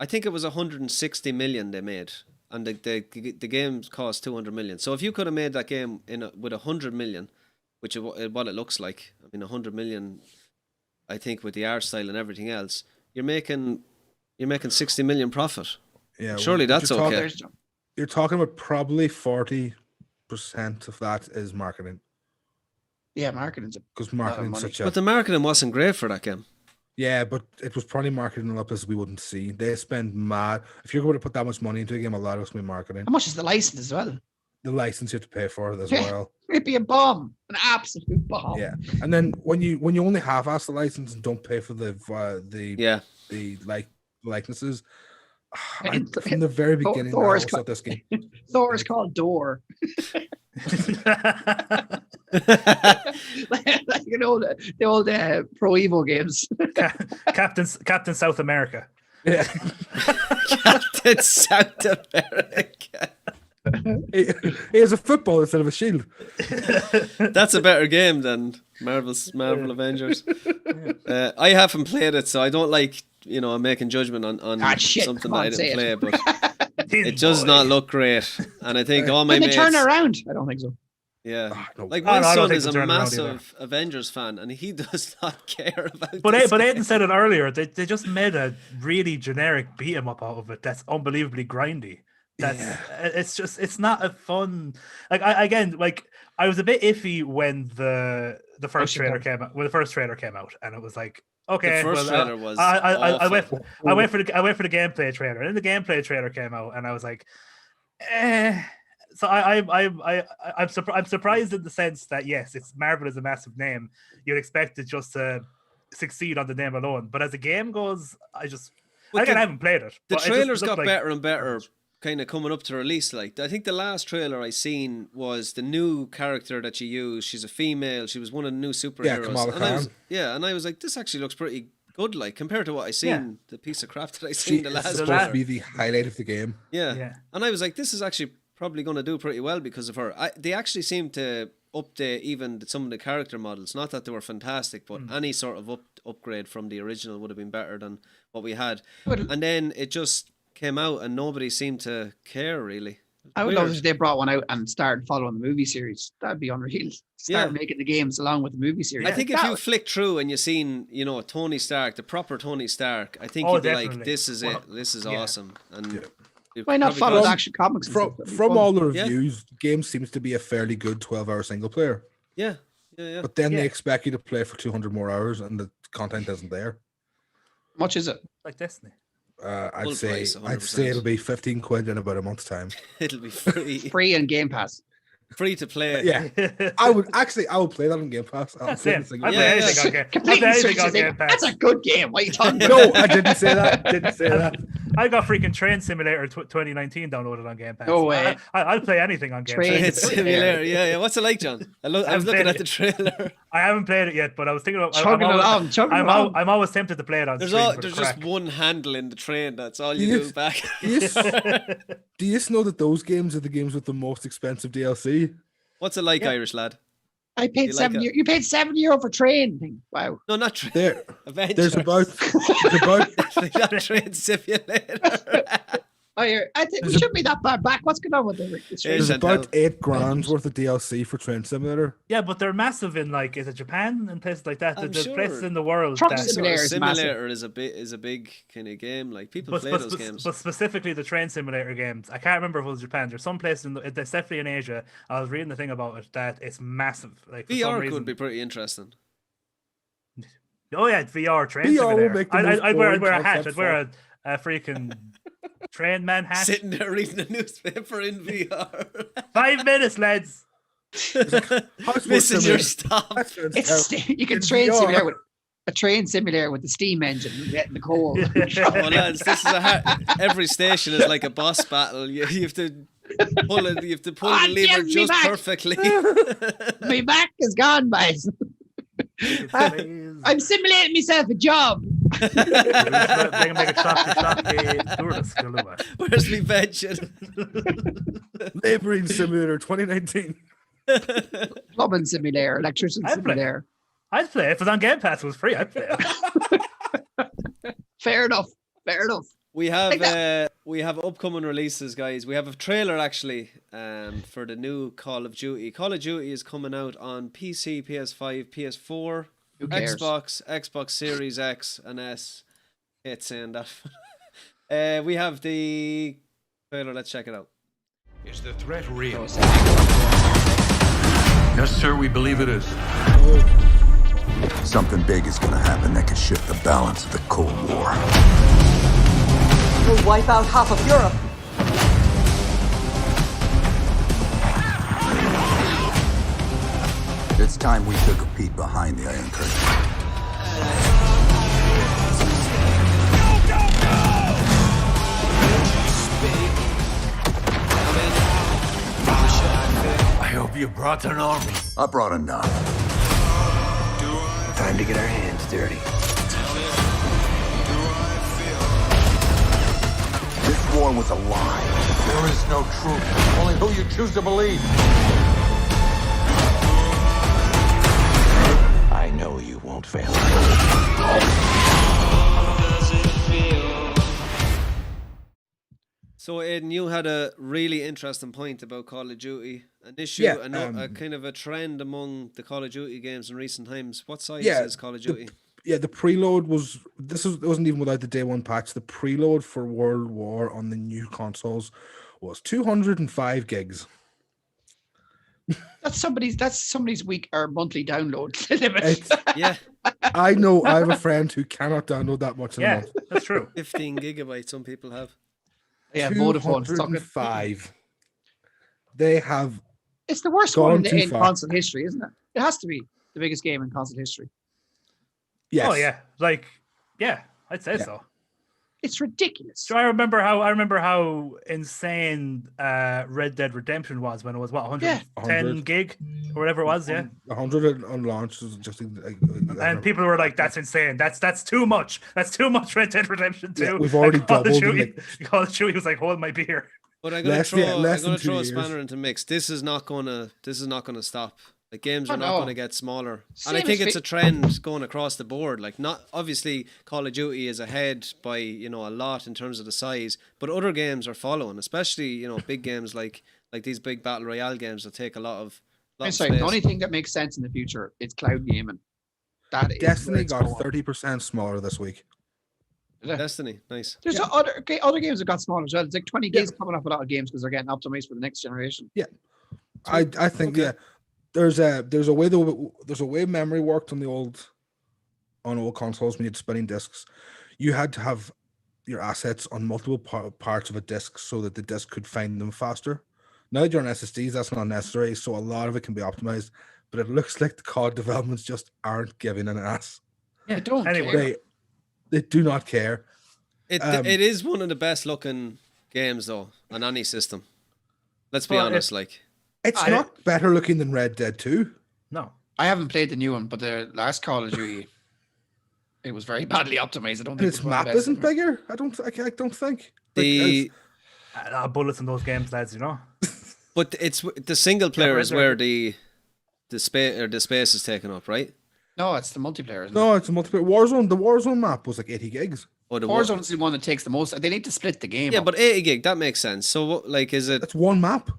I think it was 160 million they made, and the game cost 200 million. So if you could have made that game with 100 million, which is what it looks like. I mean, 100 million. I think with the art style and everything else, you're making 60 million profit. Yeah, surely that's okay. You're talking about probably 40% of that is marketing. Yeah, marketing's because marketing such a. But the marketing wasn't great for that game. Yeah, but it was probably marketing up as we wouldn't see. They spend mad. If you're going to put that much money into a game, a lot of it's going to be marketing. How much is the license as well? The license you have to pay for it as well. It'd be a bomb, an absolute bomb. Yeah, and then when you only half-ass the license and don't pay for the likenesses, from the very beginning, Thor's I this game. Thor is called Door. Like, you know the old Pro Evo games. Captain South America. Yeah. Captain South America. He has a football instead of a shield. That's a better game than Marvel Avengers. I haven't played it, so I don't like making judgment on something that I didn't play, but it does not look great. And I think all my mates turn around. I don't think so. Yeah, like my son is a massive Avengers fan, and he does not care about. But Aidan said it earlier. They just made a really generic beat 'em up out of it. That's unbelievably grindy. It's not a fun. Like I was a bit iffy when the first trailer came out. When the first trailer came out, and it was like, okay, the first trailer was. I went for the gameplay trailer, and then the gameplay trailer came out, and I was like, eh. So I'm surprised in the sense that yes, it's Marvel is a massive name. You'd expect it just to succeed on the name alone, but as the game goes, I haven't played it. The trailers got better and better, kind of coming up to release. Like I think the last trailer I seen was the new character that you use. She's a female. She was one of the new superheroes. Yeah, Kamala Khan. And I was like, this actually looks pretty good. Like compared to what I seen, the piece of crap that I seen the last. It's supposed to be the highlight of the game. Yeah, and I was like, this is actually probably going to do pretty well because of her. They actually seem to update even some of the character models. Not that they were fantastic, but any sort of upgrade from the original would have been better than what we had. And then it just came out and nobody seemed to care really. I would love if they brought one out and started following the movie series. That'd be unreal. Start making the games along with the movie series. I think if you flick through and you've seen, Tony Stark, the proper Tony Stark, I think you'd be like, this is it. This is awesome. And why not follow the Action Comics? From all the reviews, the game seems to be a fairly good 12-hour single player. Yeah. But then they expect you to play for 200 more hours and the content isn't there. How much is it? Like Destiny. I'd say it'll be 15 quid in about a month's time. It'll be free. Free and Game Pass. Free to play. Yeah. I would play that on Game Pass. I play anything on Game Pass. That's a good game. What are you talking about? No, I didn't say that. I got freaking Train Simulator 2019 downloaded on Game Pass. No way. I'll play anything on Game Pass. Train Simulator, yeah. What's it like, John? I was looking at the trailer. I haven't played it yet, but I was thinking about chugging along. I'm always tempted to play it on stream. There's just one handle in the train. That's all you do back. Do you know that those games are the games with the most expensive DLC? What's it like, Irish lad? I paid You like €7. it? You paid €7 for train thing. Wow. No, not train. There, Avengers. there's about not train simulator. I think we shouldn't be that bad back. What's going on with the there's Chantel. about £8,000 worth of DLC for Train Simulator. Yeah, but they're massive in like, is it Japan and places like that? I'm There's sure. places in the world Truck that. Simulator is massive. Simulator is a big kind of game. Like people play those games. But specifically the train simulator games, I can't remember if it was Japan. There's some places it's definitely in Asia. I was reading the thing about it that it's massive. Like for some VR reason, could be pretty interesting. Oh yeah, VR train VR will simulator. make the most I'd wear boring a hat. concept I'd wear a freaking train man hat. Sitting there reading a newspaper in VR. 5 minutes, lads. Missing your stop. You can train simulator with a train simulator with the steam engine and getting the coal. Oh, lads, this is every station is like a boss battle. You have to pull it. You have to pull the lever yes, me just back. perfectly. My back is gone, boys. I'm simulating myself a job. Where's me pension? Labouring Simulator 2019. Plumbing simulator, electrician simulator. I'd play it. If it was on Game Pass, it was free. I'd play it. Fair enough. We have upcoming releases, guys. We have a trailer actually for the new Call of Duty. Call of Duty is coming out on PC, PS5, PS4, Who cares? Xbox Series X and S. Hate saying that. We have the trailer. Let's check it out. Is the threat real? Yes, sir, we believe it is. Something big is gonna happen that could shift the balance of the Cold War. We'll wipe out half of Europe. It's time we took a peek behind the Iron Curtain. I hope you brought an army. I brought enough. Time to get our hands dirty. This war was a lie. There is no truth, only who you choose to believe. I know you won't fail. So, Aidan, you had a really interesting point about Call of Duty. An issue, Yeah, a kind of a trend among the Call of Duty games in recent times. What size Yeah, is Call of Duty? The preload was it wasn't even without the day one patch. The preload for World War on the new consoles was 205 gigs. That's somebody's week or monthly download limit. It's, Yeah, I know I have a friend who cannot download that much in a Yeah, month. that's true. 15 gigabytes some people have. Yeah, Vodafone. 205. They have It's the worst Gone one too in far. console history, isn't it? It has to be the biggest game in console history. yes. Oh yeah, like I'd say Yeah. so. It's ridiculous. So I remember how insane Red Dead Redemption was when it was 110 100. gig or whatever it was, yeah. 100 on launch was just And people were like, "That's insane. That's too much. That's too much." Red Dead Redemption 2. Yeah, we've already Call of doubled, Duty- like- Call of Duty was like, "Hold my beer." But I'm gonna Less throw than a 2 spanner years. into the mix. This is not gonna stop. Like games Oh, are not no. gonna get smaller. Same And I think as it's a trend going across the board. Like not obviously Call of Duty is ahead by, a lot in terms of the size, but other games are following, especially, big games like these big battle royale games that take a lot of I'm of sorry, space. the only thing that makes sense in the future is cloud gaming. That is where Destiny it's got going. 30% smaller this week. Destiny, nice. There's other games that got smaller as well. It's like 20 gigs coming off a lot of games because they're getting optimized for the next generation. I think Okay. there's a way memory worked on old consoles when you had spinning discs. You had to have your assets on multiple parts of a disc so that the disc could find them faster. Now that you're on SSDs, that's not necessary, so a lot of it can be optimized. But it looks like the COD developments just aren't giving an ass. I don't Anyway. care. They do not care. It is one of the best looking games though on any system. Let's be Well, honest. Like It's not better looking than Red Dead 2. No. I haven't played the new one, but the last Call of Duty, it was very badly optimized. I don't And think its it was one of map the best isn't ever. bigger. I don't think. the A lot of bullets in those games, lads. but it's the single player is where the the space is taken up, right? No, it's the multiplayer. Isn't No, it's a multiplayer. Warzone. The Warzone map was like 80 gigs. Or the Warzone is the one that takes the most. They need to split the game. Yeah, up. but 80 gig, that makes sense. So what, like, is it That's one map.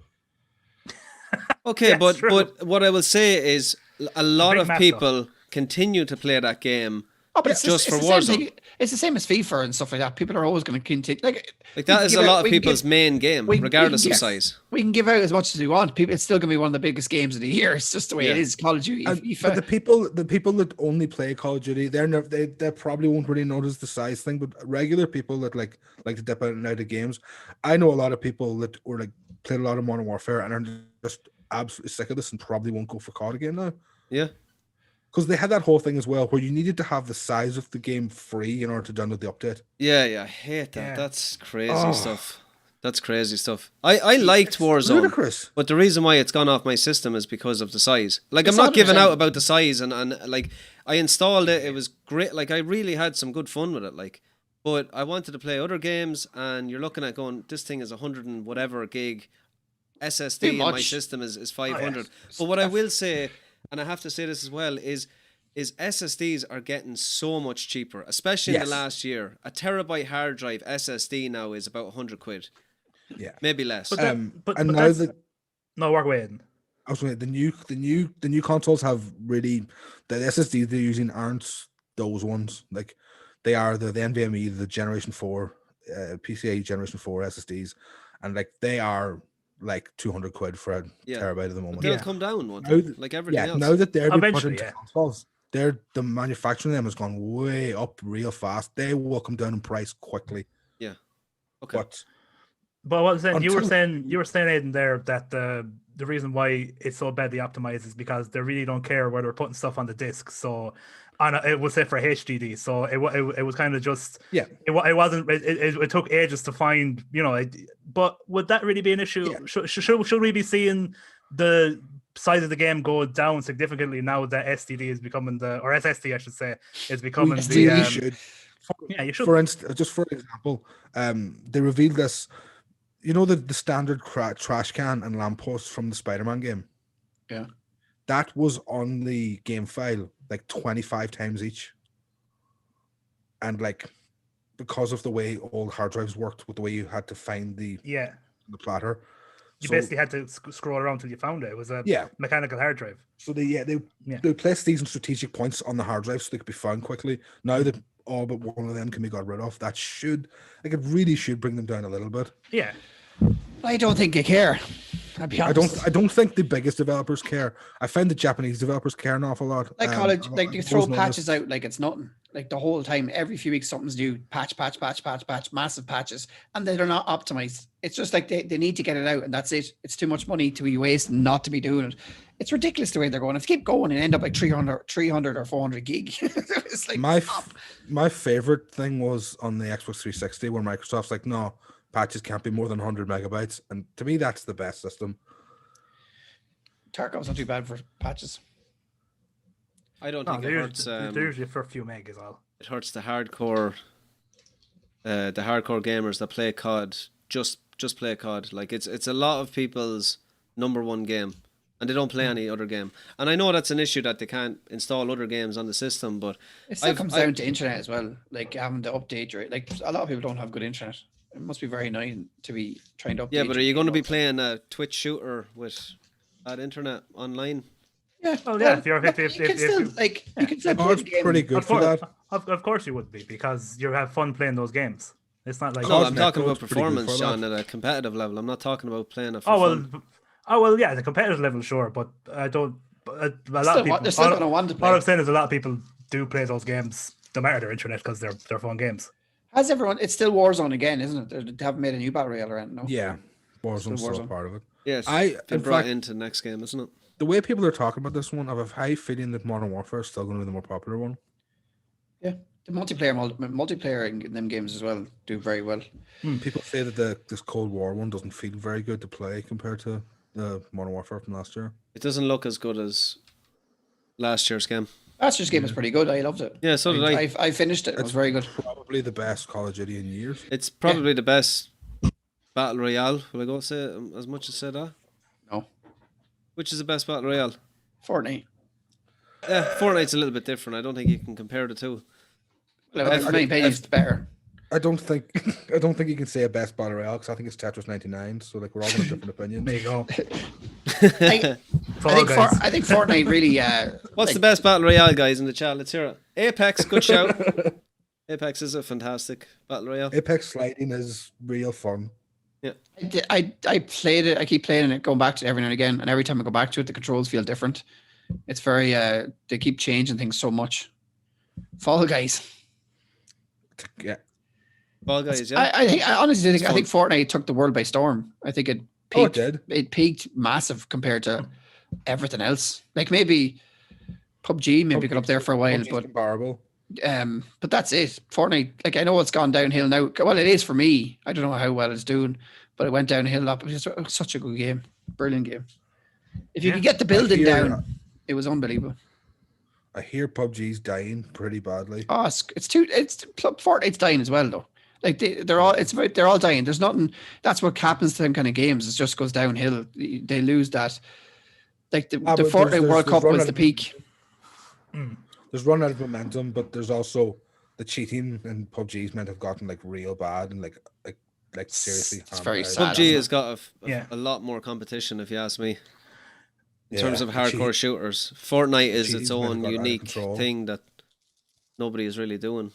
okay? Yeah, it's but what I will say is a lot big of map, people continue to play that game. Oh, but it's just for the same Warzone. thing. It's the same as FIFA and stuff like that. People are always going to continue. Like That is a lot of people's main game, we can regardless of give- size. We can give out as much as we want. People, it's still going to be one of the biggest games of the year. It's just the way it Yeah. is. Call of Duty, And, FIFA. but the people that only play Call of Duty, they probably won't really notice the size thing. But regular people that like to dip out and out of games, I know a lot of people that were like played a lot of Modern Warfare and are just absolutely sick of this and probably won't go for COD again now. Yeah. Because they had that whole thing as well where you needed to have the size of the game free in order to download the update. Yeah, I hate that. Yeah. That's crazy Oh. stuff. That's crazy stuff. I liked Warzone, Ludicrous. but the reason why it's gone off my system is because of the size. Like, I'm It's not giving 100%. out about the size, and like, I installed it. It was great. Like, I really had some good fun with it. Like, but I wanted to play other games, and you're looking at going, this thing is 100 and whatever gig. SSD in my much. system is 500. Oh, But what I will say, and I have to say this as well, is SSDs are getting so much cheaper, especially in Yes. the last year. A terabyte hard drive SSD now is about 100 quid, Yeah. maybe less. But that- And but now that's- that No, work away. Aidan. I was saying the new consoles have really the SSD they're using aren't those ones. Like they are the NVMe, the Generation 4, PCIe Generation 4 SSDs, and like they are like 200 quid for a Yeah. terabyte at the moment. They'll Yeah. come down one, Now like everything else. now that they're being put Eventually, into yeah. consoles, the manufacturing of them has gone way up real fast. They will come down in price quickly. Okay. But But what I'm saying, you were Until- saying, Aidan, there that the reason why it's so badly optimized is because they really don't care where they're putting stuff on the disc. So, it was set for HDD, so it was kind of just Yeah. It wasn't. It took ages to find, but would that really be an issue? Yeah. Should we be seeing the size of the game go down significantly now that SSD is becoming or SSD, I should say, is becoming we the should. yeah, you should. For instance, just for example, they revealed this. You know the standard trash can and lamppost from the Spider-Man game. Yeah. That was on the game file like 25 times each, and like because of the way old hard drives worked, with the way you had to find the Yeah, platter. you So- basically had to scroll around till you found it. It was a Yeah. mechanical hard drive. So they placed these in strategic points on the hard drive so they could be found quickly. Now that all but one of them can be got rid of, that should it really should bring them down a little bit. Yeah, I don't think they care. I'll be honest. I don't think the biggest developers care. I find the Japanese developers care an awful lot. Like college, like they throw those noticed- patches out like it's nothing. Like the whole time, every few weeks something's new. Patch, massive patches, and they're not optimized. It's just like they need to get it out, and that's it. It's too much money to be wasting not to be doing it. It's ridiculous the way they're going. If they keep going and end up like 300 or 400 gig, it's like my favorite thing was on the Xbox 360 where Microsoft's like, no, patches can't be more than 100 megabytes, and to me that's the best system. Tarkov's not too bad for patches. I don't no, think it hurts. they're usually for a few meg as well. It hurts the hardcore gamers that play COD. Just play COD. Like it's a lot of people's number one game, and they don't play any other game. And I know that's an issue that they can't install other games on the system, but It still comes down to internet as well, like having to update your. Like a lot of people don't have good internet. It must be very annoying to be trying to update. yeah. But are your you going to game be playing a Twitch shooter with bad internet online? Yeah, Well, yeah, if you're- look, if- you if- can if still you- like you can still Oh, play it's the game. pretty good Of for course, that. of course you would be, because you have fun playing those games. It's not like No, COD I'm Net talking Code's about pretty good performance, for Sean, at a competitive level. I'm not talking about playing it for oh fun. well, yeah, the competitive level, sure, but I don't. A lot Still of people. they're still going to want to play. All I'm saying is a lot of people do play those games, no matter their internet, because they're fun games. Has everyone? It's still Warzone again, isn't it? They haven't made a new battle royale or anything. No. Yeah, Warzone's still a Warzone. part of it. Yes, I- been in brought fact- into the next game, isn't it? The way people are talking about this one, I have a high feeling that Modern Warfare is still going to be the more popular one. Yeah, the multiplayer in them games as well do very well. People say that this Cold War one doesn't feel very good to play compared to the Modern Warfare from last year. It doesn't look as good as last year's game. Last year's game was pretty good. I loved it. Yeah, so did I. I finished it. It was very good. Probably the best Call of Duty in years. It's probably the best battle royale. Will I go say as much as say that? No, Which is the best battle royale? Fortnite. Fortnite's a little bit different. I don't think you can compare the two. Well, in my opinion, it's better. I don't think you can say a best battle royale because I think it's Tetris 99. So like we're all going to have different opinions. There you go. I think Fortnite really. What's the best battle royale, guys, in the chat? Let's hear it. Apex, good shout. Apex is a fantastic battle royale. Apex sliding is real fun. Yeah, I played it. I keep playing it, going back to it every now and again, and every time I go back to it, the controls feel different. It's very. They keep changing things so much. Fall Guys. Yeah. Fall Guys. Yeah. I honestly think Fortnite took the world by storm. I think it peaked. Oh, it did. It peaked massive compared to everything else. Like maybe PUBG maybe got up there for a while, PUBG's but comparable. But that's it. Fortnite, like I know it's gone downhill now. Well, it is for me. I don't know how well it's doing, but it went downhill a lot. But it was such a good game, brilliant game. If you could get the building down, it was unbelievable. I hear PUBG's dying pretty badly. Oh, it's Fortnite's dying as well though. Like they're all dying. There's nothing. That's what happens to them kind of games. It just goes downhill. They lose that. Like the Fortnite World Cup was the peak. There's run out of momentum, but there's also the cheating and PUBG's meant to have gotten like real bad and like seriously. It's very sad. PUBG has got a lot more competition, if you ask me. In terms of hardcore shooters, Fortnite is its own unique thing that nobody is really doing.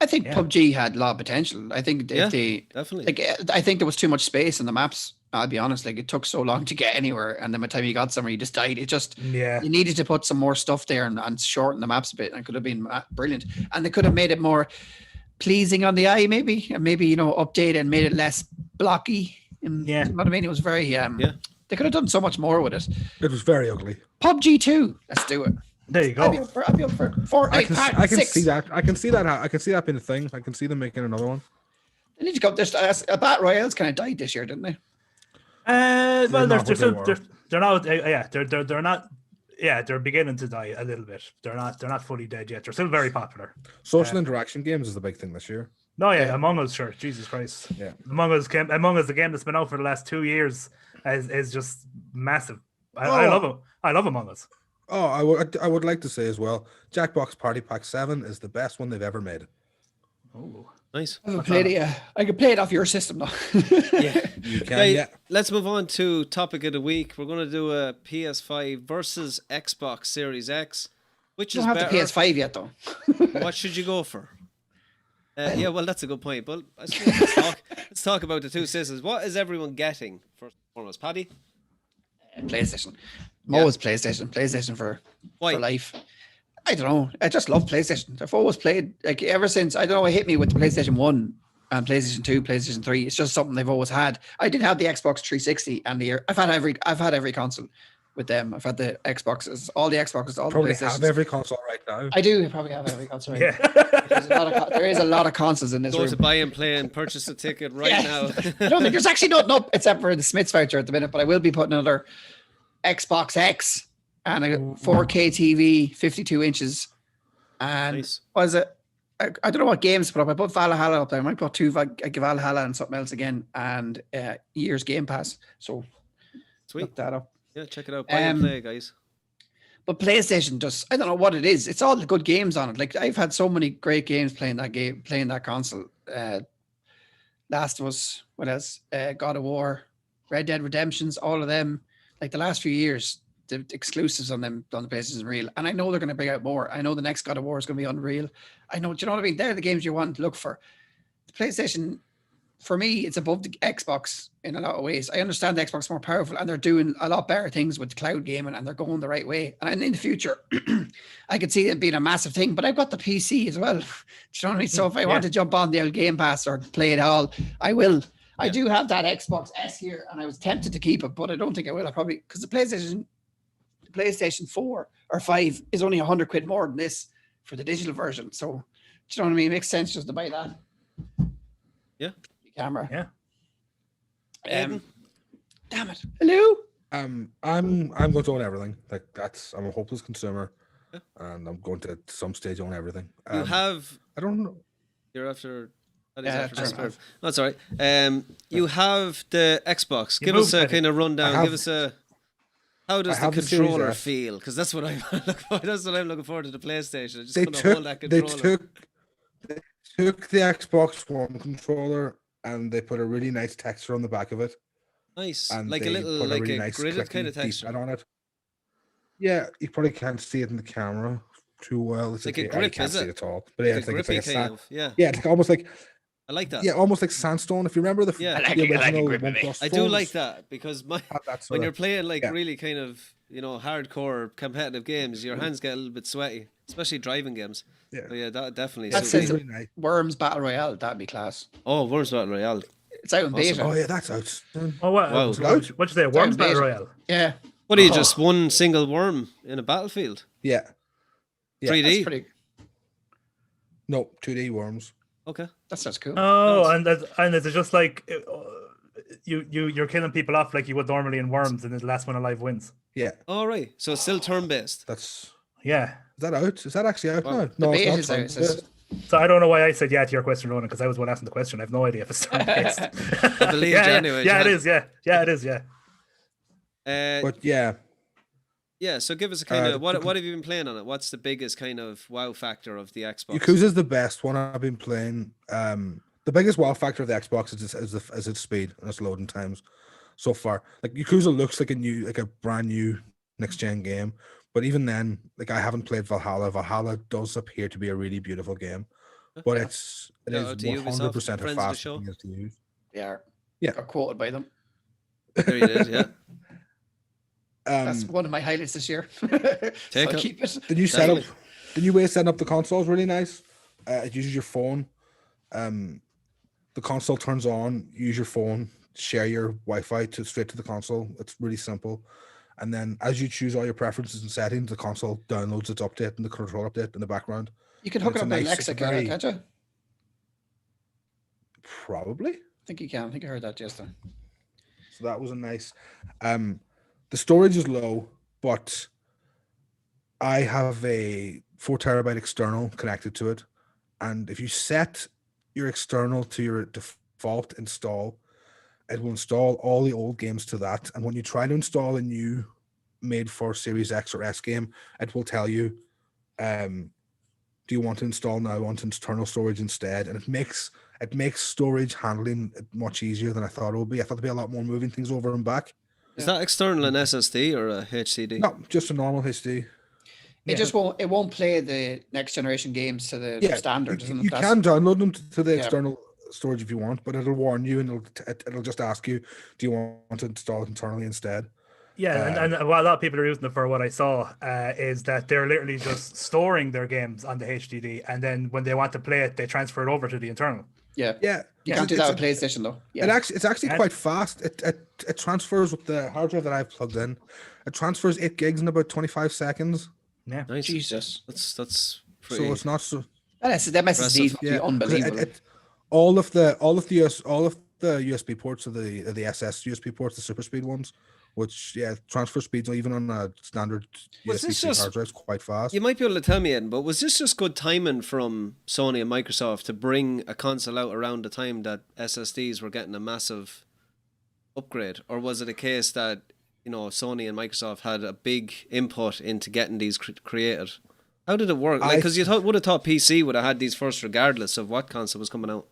I think PUBG had a lot of potential. I think if they definitely, like, I think there was too much space in the maps. I'll be honest, like it took so long to get anywhere, and then by the time you got somewhere, you just died. It just you needed to put some more stuff there and shorten the maps a bit. And it could have been brilliant, and they could have made it more pleasing on the eye, maybe, and maybe update and made it less blocky. And, you know what I mean? It was very They could have done so much more with it. It was very ugly. PUBG 2. Let's do it. There you go. I'd be up for Fortnite. I can see that. I can see that being a thing. I can see them making another one. They need to go. There's Battle Royales kind of died this year, didn't they? Well, they're not. Yeah, they're beginning to die a little bit. They're not fully dead yet. They're still very popular. Social interaction games is the big thing this year. No, Among Us, sure. Jesus Christ. Yeah. Among Us, the game that's been out for the last 2 years, is just massive. I love it. I love Among Us. Oh, I would like to say as well, Jackbox Party Pack 7 is the best one they've ever made. Oh, nice. I could play it off your system though. Yeah, you can. Let's move on to topic of the week. We're going to do a PS5 versus Xbox Series X. Which is better? Don't have the PS5 yet though. What should you go for? Yeah, well, that's a good point. But I suppose let's talk about the two systems. What is everyone getting first and foremost, Paddy? PlayStation. Always PlayStation. PlayStation for life. I don't know. I just love PlayStation. I've always played, like, ever since, I don't know, it hit me with the PlayStation 1 and PlayStation 2, PlayStation 3. It's just something they've always had. I did have the Xbox 360 and I've had every console with them. I've had the Xboxes, all the Xboxes, all probably the PlayStations. have every console right now. I do probably have every console right now. There is a lot of consoles in this room. Go to buy and play and purchase a ticket right now. I don't think there's actually nothing up except for the Smiths voucher at the minute, but I will be putting another Xbox X and a 4K TV, 52 inches. And was it? I don't know what games to put up. I put Valhalla up there. I might put Valhalla and something else again, and year's Game Pass. So sweet, look that up. Yeah, check it out. Buy and play, guys. But PlayStation just, I don't know what it is. It's all the good games on it. Like, I've had so many great games playing that console. Last of Us, what else? God of War, Red Dead Redemptions, all of them. Like the last few years, the exclusives on the PlayStation is real. And I know they're going to bring out more. I know the next God of War is going to be unreal. I know, do you know what I mean? They're the games you want to look for. The PlayStation, for me, it's above the Xbox in a lot of ways. I understand the Xbox is more powerful and they're doing a lot better things with cloud gaming and they're going the right way. And in the future, I could see it being a massive thing, but I've got the PC as well. Do you know what I mean? So if I want to jump on the old Game Pass or play it all, I will. I do have that Xbox S here and I was tempted to keep it, but I don't think I will. I probably, because the PlayStation 4 or 5 is only £100 more than this for the digital version. So, do you know what I mean? It makes sense just to buy that. Yeah. Camera. Yeah. Damn it. Hello. I'm going to own everything. Like I'm a hopeless consumer, and I'm going to at some stage own everything. You have. I don't know. You're after. That's all right. You have the Xbox. Give us a kind of rundown. Give us a. How does the have the Series controller S. feel? Because that's what I'm looking for. That's what I'm looking forward to the PlayStation. I just They want to hold took that they controller. took the Xbox One controller and they put a really nice texture on the back of it, Nice, and like a they little, put a like really a nice gridded kind clicky of D texture, pad on it. Yeah, you probably can't see it in the camera too well. It's like a you grip, can't is see it? it at all. But yeah, Like a it's like grippy a kind of. Yeah, yeah, it's like almost like I like that. yeah, almost like sandstone. If you remember the Yeah. I like the it, I like it original grippy. OnePlus I do like phones that because had that sort when of- you're playing like yeah. really kind of hardcore competitive games, your hands get a little bit sweaty, especially driving games. Yeah. So yeah, that definitely. I'd suits say me. it's really nice. Worms Battle Royale, that'd be class. Oh, Worms Battle Royale. It's out in beta. Oh yeah, that's out soon. Oh, what? Wow. What'd you say? It's out Worms in Battle beta. Royale. Yeah, What are you Oh. just one single worm in a battlefield? Yeah. Yeah. 3D. that's pretty. No, 2D worms. Okay. That sounds cool. Oh, Nice. and it's just like you're killing people off like you would normally in Worms, and the last one alive wins. Yeah, All right. So it's still turn based. that's Yeah. is that out? Is that actually out Well, now? The No, beta it's is not. out. It says. So I don't know why I said yeah to your question, Ronan, because I was one asking the question. I have no idea if it's turn based. I believed you yeah, anyway, Yeah, it John. is. Yeah, it is. Yeah. But yeah, Yeah. So give us a kind of the what have you been playing on it? What's the biggest kind of wow factor of the Xbox? Yakuza's the best one I've been playing. The biggest wow factor of the Xbox is its speed and its loading times so far. Like Yakuza looks like a brand new next gen game, but even then, like I haven't played Valhalla. Valhalla does appear to be a really beautiful game, but Yeah. it Shout is out to 100% Ubisoft, a friends of the fast show. thing to use. Yeah. Yeah. Got quoted by them. There you did. Yeah. That's one of my highlights this year. So Take it. keep it. The new setup, Definitely. the new way of setting up the console is really nice. It uses your phone. The console turns on. Use your phone. Share your Wi-Fi straight to the console. It's really simple. And then as you choose all your preferences and settings, the console downloads its update and the control update in the background. You can hook it It's up a with nice- Alexa, it's a very- can't you? I Probably. think you can. I think I heard that yesterday. So that was a nice. The storage is low, but I have a 4 terabyte external connected to it, and if you set your external to your default install, it will install all the old games to that. And when you try to install a new made for Series X or S game, it will tell you, do you want to install now onto internal storage instead? And it makes storage handling much easier than I thought it would be. I thought there'd be a lot more moving things over and back. Is that external an SSD or a HDD? No, just a normal HD. It just won't play the next generation games to the standard. You can download them to the Yeah. external storage if you want, but it'll warn you and it'll just ask you, do you want to install it internally instead? Yeah, and what a lot of people are using it for, what I saw, is that they're literally just storing their games on the HDD, and then when they want to play it, they transfer it over to the internal. Yeah. Yeah, You can't do that with PlayStation though. Yeah. it's actually quite fast. It transfers with the hard drive that I've plugged in. It transfers 8 gigs in about 25 seconds. Yeah. Nice. Jesus. That's pretty. So it's not so. That SSD must be Yeah, 'cause unbelievable. all of the USB ports of the SS USB ports, the super speed ones, which transfer speeds even on a standard Was this USB-C just- hard drive is quite fast. You might be able to tell me, Ed, but was this just good timing from Sony and Microsoft to bring a console out around the time that SSDs were getting a massive upgrade, or was it a case that Sony and Microsoft had a big input into getting these created? How did it work? Like, because you would have thought PC would have had these first, regardless of what console was coming out.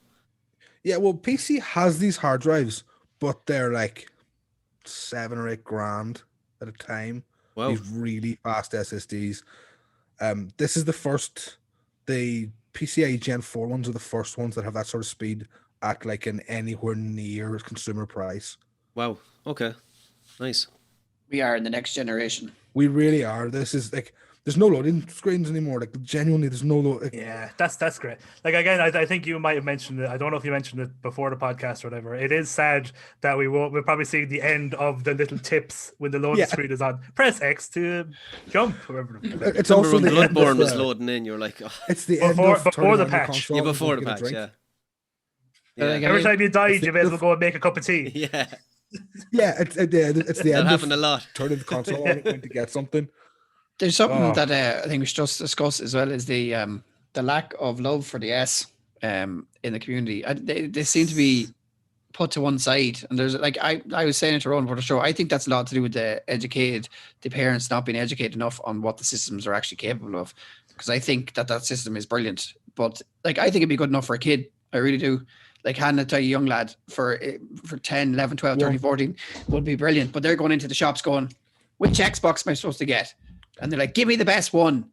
Yeah, well, PC has these hard drives, but they're like $7 or $8 at a time. Wow. These really fast SSDs. This is the PCIe Gen 4 ones are the first ones that have that sort of speed at like an anywhere near consumer price. Wow. Okay. Nice. We are in the next generation. We really are. This is like, there's no loading screens anymore. Like genuinely, there's no load. Yeah, that's great. Like again, I think you might have mentioned it. I don't know if you mentioned it before the podcast or whatever. It is sad that we'll probably see the end of the little tips when the loading screen is on. Press X to jump. Whatever. It's Remember also when the end of Bloodborne was the- loading in, you're like, oh. It's the Before- end of before turning the on your patch. console Yeah, and before the get a patch, drink. yeah. Yeah. Yeah. Every time you died, It's you the- may as well go and make a cup of tea. Yeah. Yeah, it's the That end happened a of lot. turning the console on when to get something. There's something Oh. that I think we should just discuss as well, is the lack of love for the S in the community. They seem to be put to one side. And there's like I was saying it to Rowan for the show. I think that's a lot to do with the parents not being educated enough on what the systems are actually capable of. Because I think that system is brilliant. But like I think it'd be good enough for a kid. I really do. Like handing it to a young lad for 10, 11, 12, 13, 14 would be brilliant. But they're going into the shops going, which Xbox am I supposed to get? And they're like, give me the best one.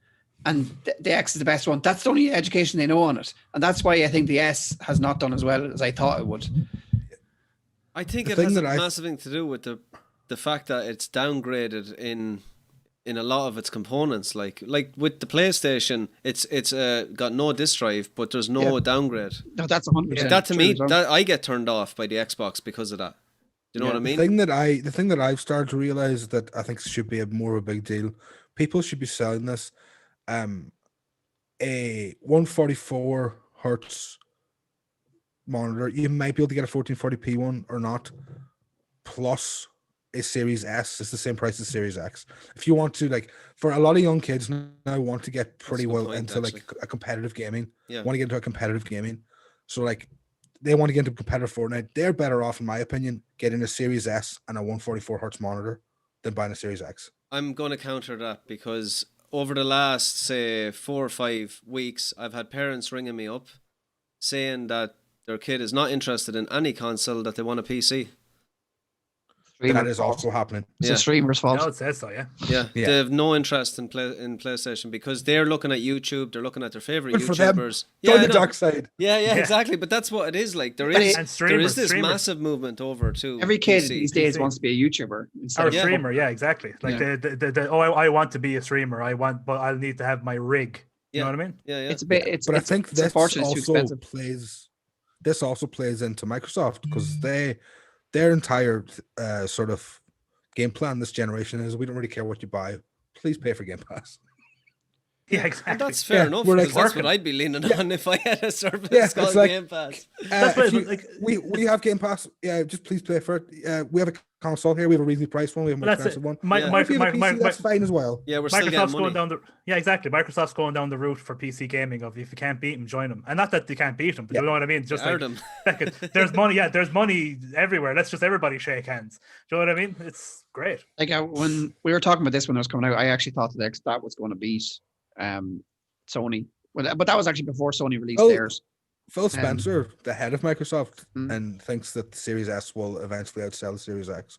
And the X is the best one. That's the only education they know on it. And that's why I think the S has not done as well as I thought it would. I think it has a massive thing to do with the fact that it's downgraded in a lot of its components. Like with the PlayStation, it's got no disk drive, but there's no downgrade. No, that's 100%. That to me, that I get turned off by the Xbox because of that. Do you know what I mean? The thing that I've started to realize that I think should be more of a big deal. People should be selling this a 144 hertz monitor. You might be able to get a 1440p one or not, plus a Series S. It's the same price as Series X. If you want to, like, for a lot of young kids now want to get pretty well into like a competitive gaming. Yeah. Want to get into a competitive gaming. So like they want to get into competitive Fortnite. They're better off, in my opinion, getting a Series S and a 144 hertz monitor than buying a Series X. I'm going to counter that because over the last, say, 4 or 5 weeks, I've had parents ringing me up saying that their kid is not interested in any console, that they want a PC. That is also happening. It's a streamer's fault. No, it says so, yeah. Yeah, they have no interest in PlayStation because they're looking at YouTube, they're looking at their favorite YouTubers. Go the dark side. Yeah, exactly. But that's what it is like. There is this massive movement over to every kid PC. these days wants to be a YouTuber or a streamer. Yeah, exactly. Like I want to be a streamer. but I'll need to have my rig. You know what I mean? Yeah. It's a bit. But I think this also plays. This also plays into Microsoft because their entire sort of game plan this generation is we don't really care what you buy. Please pay for Game Pass. Yeah, exactly. And that's fair enough. Because that's what I'd be leaning on if I had a service called Game Pass. We have Game Pass. Yeah, just please pay for it. We have a console here. We have a reasonably priced one. We have a more expensive one. That's fine as well. Yeah, we're still getting money. Exactly. Microsoft's going down the route for PC gaming of if you can't beat them, join them. And not that they can't beat them, but you know what I mean? Just like there's money. Yeah, there's money everywhere. Let's just everybody shake hands. Do you know what I mean? It's great. Like when we were talking about this when it was coming out, I actually thought that was going to beat Sony. But that was actually before Sony released theirs. Phil Spencer, the head of Microsoft, and thinks that the Series S will eventually outsell the Series X.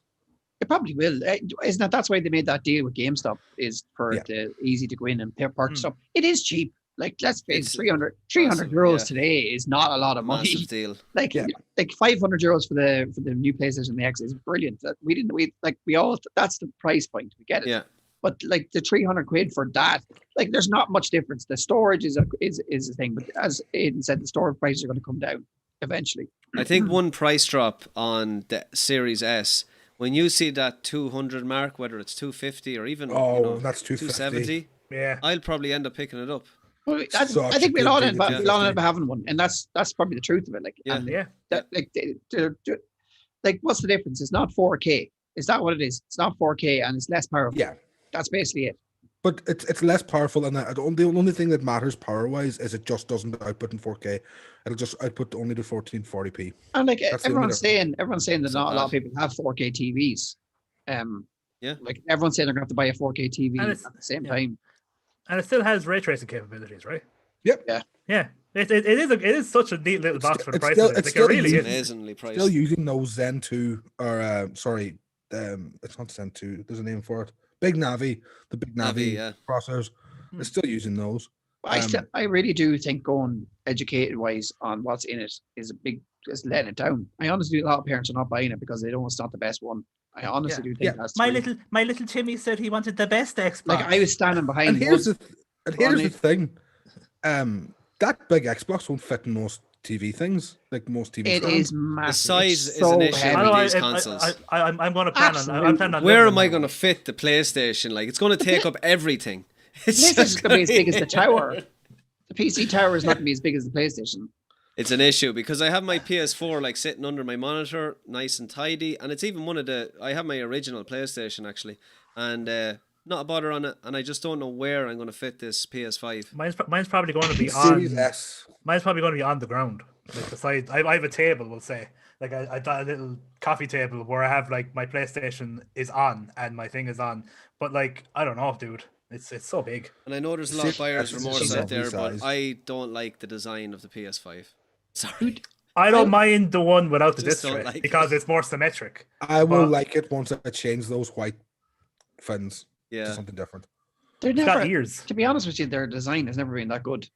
It probably will. Isn't that's why they made that deal with GameStop, is for the easy to go in and purchase stuff. It is cheap. Like, let's face it, 300 euros today is not a lot of money. Massive deal. Like 500 euros for the new PlayStation the X is brilliant. That's the price point. We get it. Yeah. But like the 300 quid for that, like there's not much difference. The storage is a thing, but as Aidan said, the storage prices are going to come down eventually. I think one price drop on the Series S, when you see that 200 mark, whether it's 250 or even that's 270, I'll probably end up picking it up. Well, I think we'll all end up having one, and that's probably the truth of it. Like what's the difference? It's not 4K. Is that what it is? It's not 4K, and it's less powerful. Yeah. That's basically it. But it's less powerful, and the only thing that matters power-wise is it just doesn't output in 4K. It'll just output only to 1440p. And like everyone's saying that not a lot of people have 4K TVs. Like everyone's saying they're going to have to buy a 4K TV at the same time. And it still has ray tracing capabilities, right? Yep. Yeah. It is such a neat little box for the price of it. Like, it really is amazingly priced. Still using those Zen 2 or it's not Zen 2. There's a name for it. Big Navi, the Big Navi processors. They're still using those. I really do think going educated wise on what's in it is letting it down. I honestly, a lot of parents are not buying it because they know it's not the best one. I honestly do think that's my little Timmy said he wanted the best Xbox. Like I was standing behind. And here's the thing. That big Xbox won't fit in most TV things, like most TV. It is massive. The size is an issue with these consoles. I'm going to plan on. Where am I going to fit the PlayStation? Like, it's going to take up everything. It's just going to be as big as the tower. The PC tower is not going to be as big as the PlayStation. It's an issue because I have my PS4 like sitting under my monitor, nice and tidy, and it's even I have my original PlayStation actually, and not a bother on it, and I just don't know where I'm going to fit this PS5. Mine's probably going to be Series S. Mine's probably going to be on the ground. Like the side, I have a table. We'll say, like I got a little coffee table where I have like my PlayStation is on and my thing is on. But like I don't know, dude. It's so big. And I know there's a lot of buyer's Series S is remorse just out lovely there, but sized. I don't like the design of the PS5. Sorry. Dude, I don't mind the one without the Just disc don't tray like because it. it's more symmetric. I will But- like it once I change those white fins to Yeah. something different. they're It's got never. ears. To be honest with you, their design has never been that good.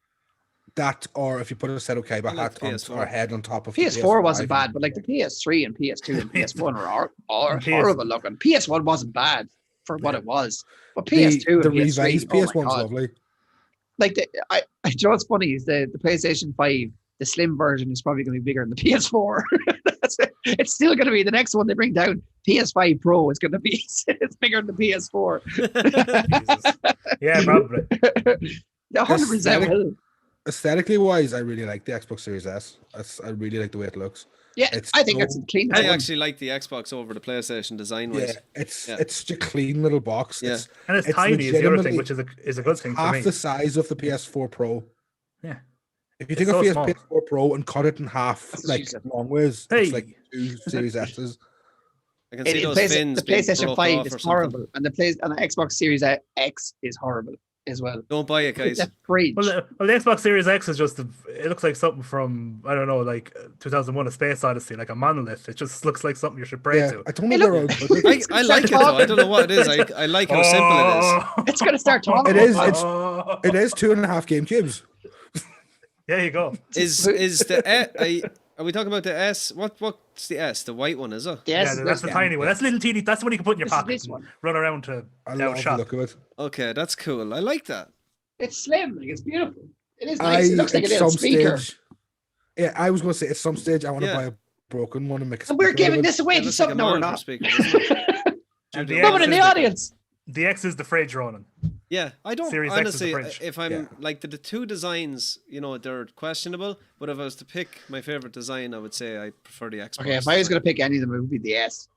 That, or if you put a Seto Kaiba I like hat on PS4. or head on top of the PS4 wasn't PS5. bad, but like the PS3 and PS2 and PS1 are PS horrible looking. PS1 wasn't bad for what it was, but The, PS2 the and PS3, revised oh my PS1's God. lovely. Like you know what's funny is the PlayStation 5, the slim version is probably going to be bigger than the PS4. It's still going to be the next one they bring down. PS5 Pro is going to be it's bigger than the PS4. Jesus. Yeah, probably. 100% Aesthetic- will. Aesthetically wise, I really like the Xbox Series S. I really like the way it looks. Yeah, It's I think so- that's the cleanest I one. actually like the Xbox over the PlayStation design Yeah, wise. it's Yeah. it's such a clean little box. Yeah. And it's It's tiny is the other thing, legitimately- which is a good thing for half me. the size of the PS4 Pro. Yeah. If you It's take so a small. PS4 Pro and cut it in half, That's like Jesus. long ways, Hey. it's like 2 Series S's. I can see those fins The being PlayStation broke 5 off is or something. horrible, and the Xbox Series X is horrible as well. Don't buy it, guys. It's a fridge. Well, the Xbox Series X is just it looks like something from I don't know, like 2001: A Space Odyssey, like a monolith. It just looks like something you should pray Yeah, to. I don't know Hey, where look- I put it. I like it though. I don't know what it is. I like how simple it is. It's gonna start talking. It is, it's- Oh. It is 2.5 GameCubes. There you go. Is the are we talking about the S? What's the S? The white one, is it? Yes, Yeah, that's the tiny one. That's little teeny. That's the one you can put in your This is pocket. this and one. Run around to I out love the shop. look of it. Okay, that's cool. I like that. It's slim. Like, it's beautiful. It is nice. It looks like a at little some speaker. stage, yeah, I was going to say at some stage I want to Yeah. buy a broken one and make a And we're speaker out of giving it. this away It to looks like a something. No, we're monitor not. speaker, doesn't it? And Jude, the Someone X in the is audience. The X is the fridge, Ronan. Yeah, I don't Series X is the honestly. fridge. If I'm Yeah. like the two designs, they're questionable. But if I was to pick my favorite design, I would say I prefer the Xbox. Okay, if I was going to pick any of them, it would be the S.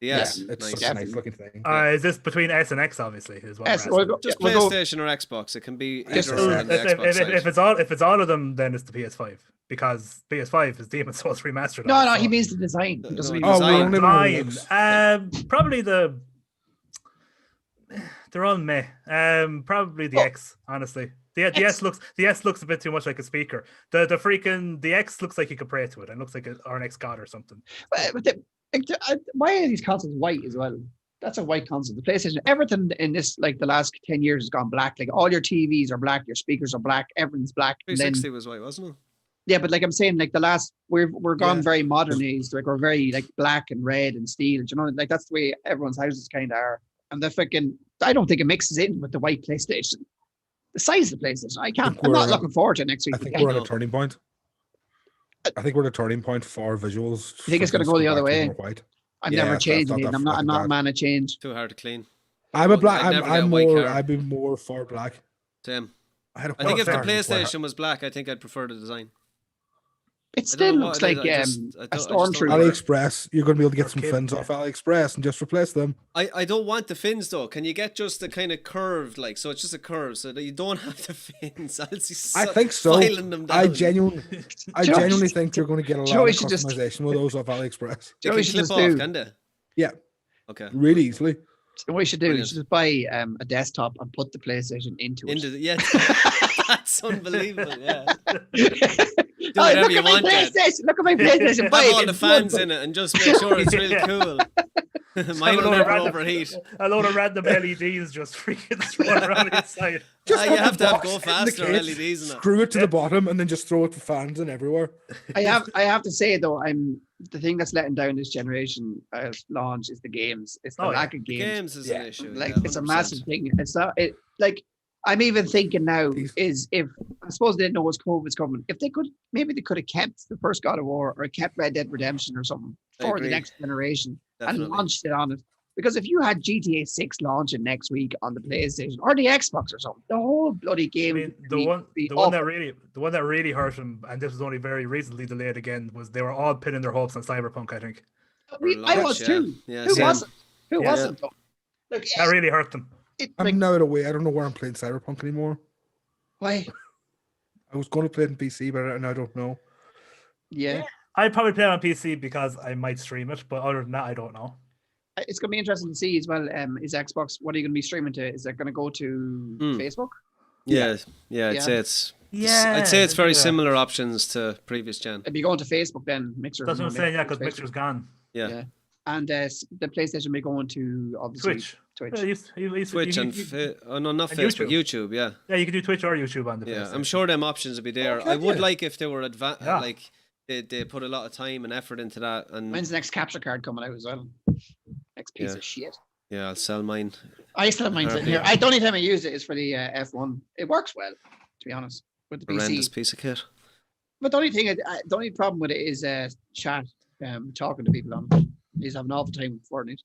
the S, Yeah, it's nice. such a nice looking thing. Is this between S and X? Obviously, is what S. we're asking. Just We'll go- PlayStation or Xbox. It can be Just either as- or on the Xbox side. If it's all of them, then it's the PS5 because PS5 is Demon's Souls remastered. No, on it, no, so- he means the design. He doesn't No, mean Oh, design. we're only Fine. looks. Probably they're all meh. Probably the Oh. X, honestly. The S looks a bit too much like a speaker. The X looks like you could pray to it and looks like our next god or something. Why are these consoles white as well? That's a white console. The PlayStation, everything in this, like the last 10 years has gone black. Like all your TVs are black, your speakers are black, everything's black. And then, 360 was white, wasn't it? yeah, but like I'm saying, like the last, we're gone Yeah. very modernized. Like we're very like black and red and steel. You know, like that's the way everyone's houses kind of are. And the fucking, I don't think it mixes in with the white PlayStation. The size of the PlayStation, I'm not looking forward to it next week. I think again. we're at No. a turning point. I think we're at a turning point for visuals. You think it's for gonna things go the back other to way? more white. I'm Yeah, never I changing thought it. that I'm not a fucking man of change. Too hard to clean. I'm a black. I'd never get a I'm white more. car. I'd be more for black. Same. I had a I think if the white car before. PlayStation was black, I think I'd prefer the design. It I don't still know looks what it like is, I just a don't stormtrooper. like it. AliExpress, you're going to be able to get some Okay. fins off AliExpress and just replace them. I don't want the fins though. Can you get just the kind of curved, like so? It's just a curve, so that you don't have the fins. I think so. Filing them down. I genuinely think you're going to get a lot Joey of should just- customization with those off AliExpress. They Joey can should clip just off, do- can they? Yeah, Okay. really easily. What you should do, Brilliant. you should just buy a desktop and put the PlayStation into it. Into the, yeah, that's unbelievable. Yeah. Oh, whatever look you at my want then. PlayStation! Look at my PlayStation! Buy Have it, all the it's fans wonderful. in it and just make sure it's really Yeah. cool. Have Mine a will load of never random- overheat. A load of random LEDs just freaking thrown around inside. Just You put have the to have box go in the faster case, LEDs in it. Screw it to the bottom and then just throw it for fans and everywhere. I have to say though, the thing that's letting down this generation launch is the games. It's the Oh, lack yeah. of The games. games is Yeah. an issue. Like yeah, it's a 100%. massive thing. It's not it like I'm even thinking now These- is if I suppose they didn't know COVID's coming. If they could maybe they could have kept the first God of War or kept Red Dead Redemption or something I for the agree. next generation Definitely. and launched it on it. Because if you had GTA 6 launching next week on the PlayStation or the Xbox or something, the whole bloody I game mean, would the be one awful. that really hurt him, and this was only very recently delayed again, was they were all pinning their hopes on Cyberpunk. I think Or I launch, was yeah. too. Yeah, Who same. wasn't? Who Yeah. wasn't though? Like, that really hurt them. I'm like now away. I don't know where I'm playing Cyberpunk anymore. why? I was going to play it in PC, but I don't know. Yeah. I'd probably play it on PC because I might stream it, but other than that, I don't know. It's going to be interesting to see as well. Is Xbox, what are you going to be streaming to? Is it going to go to Facebook? Yeah, I'd say it's very similar options to previous gen. It'd be going to Facebook then, Mixer. That's what I'm saying, yeah, because Mixer's gone. Yeah. And the PlayStation will be going to obviously Twitch. Yeah, Twitch and no, not Facebook, YouTube. Yeah. Yeah, you can do Twitch or YouTube on the PlayStation. Yeah, I'm sure them options would be there. I would like if they were like they put a lot of time and effort into that. And when's the next capture card coming out as well? Next piece of shit. Yeah, I'll sell mine. I still have mine sitting here. The only time I use it is for the F1. It works well, to be honest, with the Horrendous PC. piece of kit. But the only problem with it is chat, talking to people on it. He's having all the time with Fortnite.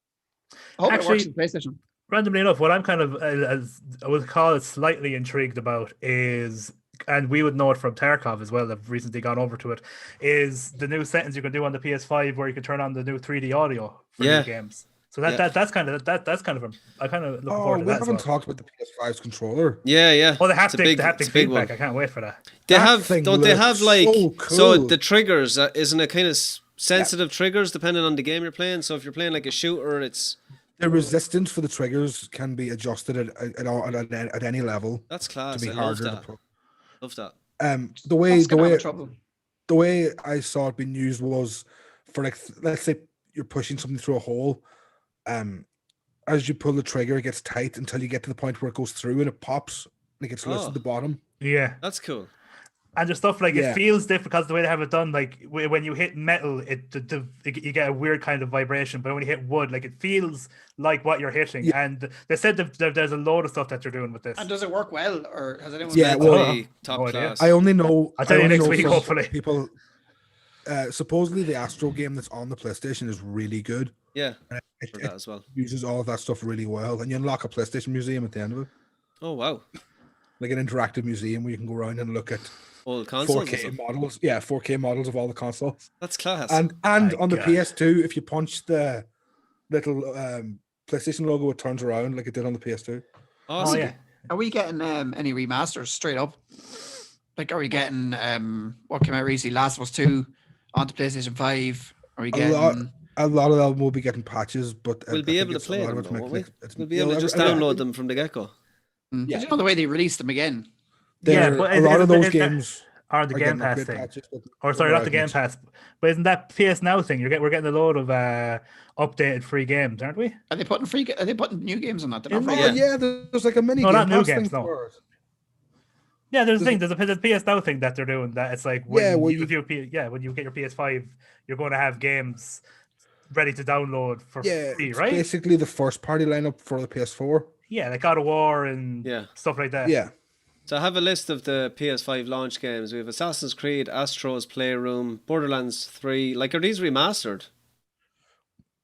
I hope it works in PlayStation. Randomly enough, what I'm kind of, as I would call it, slightly intrigued about is, and we would know it from Tarkov as well, I've recently gone over to it, is the new settings you can do on the PS5 where you can turn on the new 3D audio for new games. So that's kind of I kind of look forward to that. We haven't talked about the PS5's controller. Yeah. Oh, the haptic feedback. I can't wait for that. They have like so cool. So the triggers, isn't it kind of sensitive triggers depending on the game you're playing? So if you're playing like a shooter, it's the resistance for the triggers can be adjusted at any level. That's class. To be I harder love that. The way I saw it being used was for, like, let's say you're pushing something through a hole. As you pull the trigger, it gets tight until you get to the point where it goes through and it pops, like it's loose at the bottom. Yeah, that's cool. And the stuff like it feels different because the way they have it done, like when you hit metal, you get a weird kind of vibration. But when you hit wood, like it feels like what you're hitting. Yeah. And they said that there's a load of stuff that they're doing with this. And does it work well, or has anyone? Yeah, top class. I only know. I'll tell you next week, hopefully. People, supposedly the Astro game that's on the PlayStation is really good. Yeah, for that as well. Uses all of that stuff really well, and you unlock a PlayStation museum at the end of it. Oh wow! Like an interactive museum where you can go around and look at all the consoles, 4K models. Yeah, 4K models of all the consoles. That's class. And on the PS2, if you punch the little PlayStation logo, it turns around like it did on the PS2. Awesome. Oh yeah. Are we getting any remasters straight up? Like, are we getting what came out recently, Last of Us 2 onto PlayStation 5? Are we getting a lot of them will be getting patches, but we'll be able to play them, won't we? We'll be able to just download them from the get-go. Yeah. You know the way they released them again? But a lot of those games are the Game Pass thing. Or sorry, not the Game Pass. But isn't that PS Now thing? We're getting a load of updated free games, aren't we? Are they putting new games on that? There's like a mini no, Game not new Pass games, thing no. Yeah, there's a thing. There's a PS Now thing that they're doing. That it's like when you get your PS5, you're going to have games ready to download for free, right? Basically the first party lineup for the PS4. Yeah, like God of War and stuff like that. Yeah. So I have a list of the PS5 launch games. We have Assassin's Creed, Astro's Playroom, Borderlands 3. Like, are these remastered?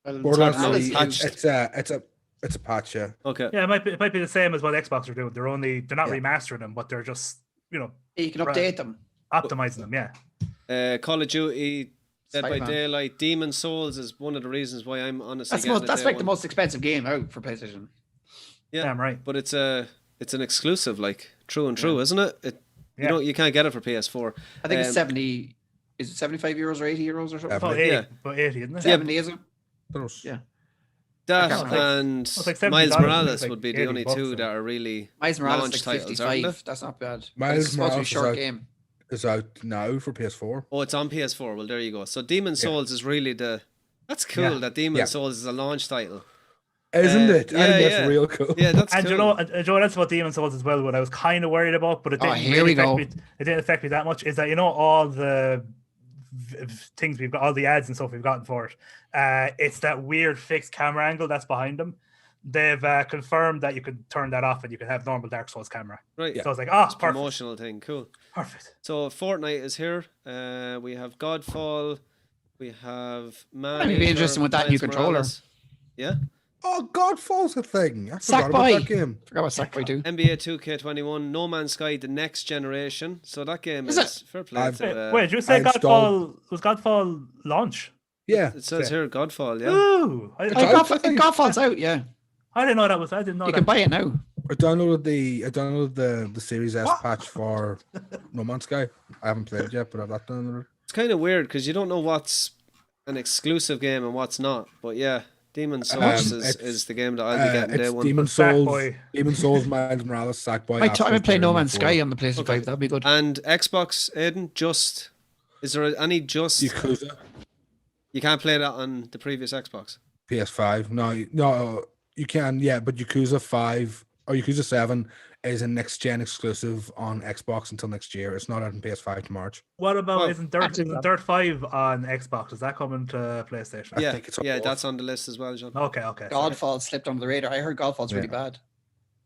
Borderlands 3, it's a patch, yeah. Okay. Yeah, it might be the same as what Xbox are doing. They're not remastering them, but they're just you can update them, optimizing them. Yeah. Call of Duty, Dead by Daylight, Demon Souls is one of the reasons why I'm honestly. That's like the most expensive game out for PlayStation. Yeah, I'm right. But it's an exclusive, like true, isn't it? You can't get it for PS4. I think it's 70. Is it 75 euros or 80 euros or something? About 80, isn't it? 70, is it? Yeah. That and Miles Morales would be the only two that are really Miles Morales launch like titles, 55. That's not bad. Miles Morales short game. Is out now for PS4. Oh, it's on PS4. Well, there you go. So Demon Souls is really that's cool that Demon Souls is a launch title. Isn't it? I think that's real cool. Yeah, that's and cool. Joe, that's what Demon Souls as well. What I was kind of worried about, but it didn't affect me that much. Is that all the things we've got, all the ads and stuff we've gotten for it. It's that weird fixed camera angle that's behind them. They've confirmed that you could turn that off and you can have normal Dark Souls camera. Right. So I was like, it's promotional thing. Cool. Perfect. So Fortnite is here. We have Godfall. We have Man. It'd be interesting with that new controller. Morales. Yeah. Oh, Godfall's a thing. I forgot about that game. Forgot about Sackboy too. NBA 2K21, No Man's Sky, the next generation. So that game is fair play. Wait, did you say Godfall was Godfall launch? Yeah, it says here Godfall. Yeah. Ooh, Godfall's out. Yeah. I didn't know that was. I didn't know you that. can buy it now. I downloaded the Series S patch for No Man's Sky. I haven't played it yet, but I've got downloaded. kind of weird because you don't know what's an exclusive game and what's not. But yeah, Demon Souls is the game that I'll be getting day one. Demon Souls, Miles Morales, Sackboy. I might play No Man's 4. Sky on the PlayStation 5. That'd be good. And Xbox, Aiden, is there any Yakuza? You can't play that on the previous Xbox. PS5. No, you can. Yeah, but Yakuza 5 or Yakuza 7 is a next gen exclusive on Xbox until next year. It's not out on PS5 to March. What about isn't Dirt 5 on Xbox? Is that coming to PlayStation? Yeah, I think it's on both. That's on the list as well, John. Okay. Godfall slipped under the radar. I heard Godfall's really bad.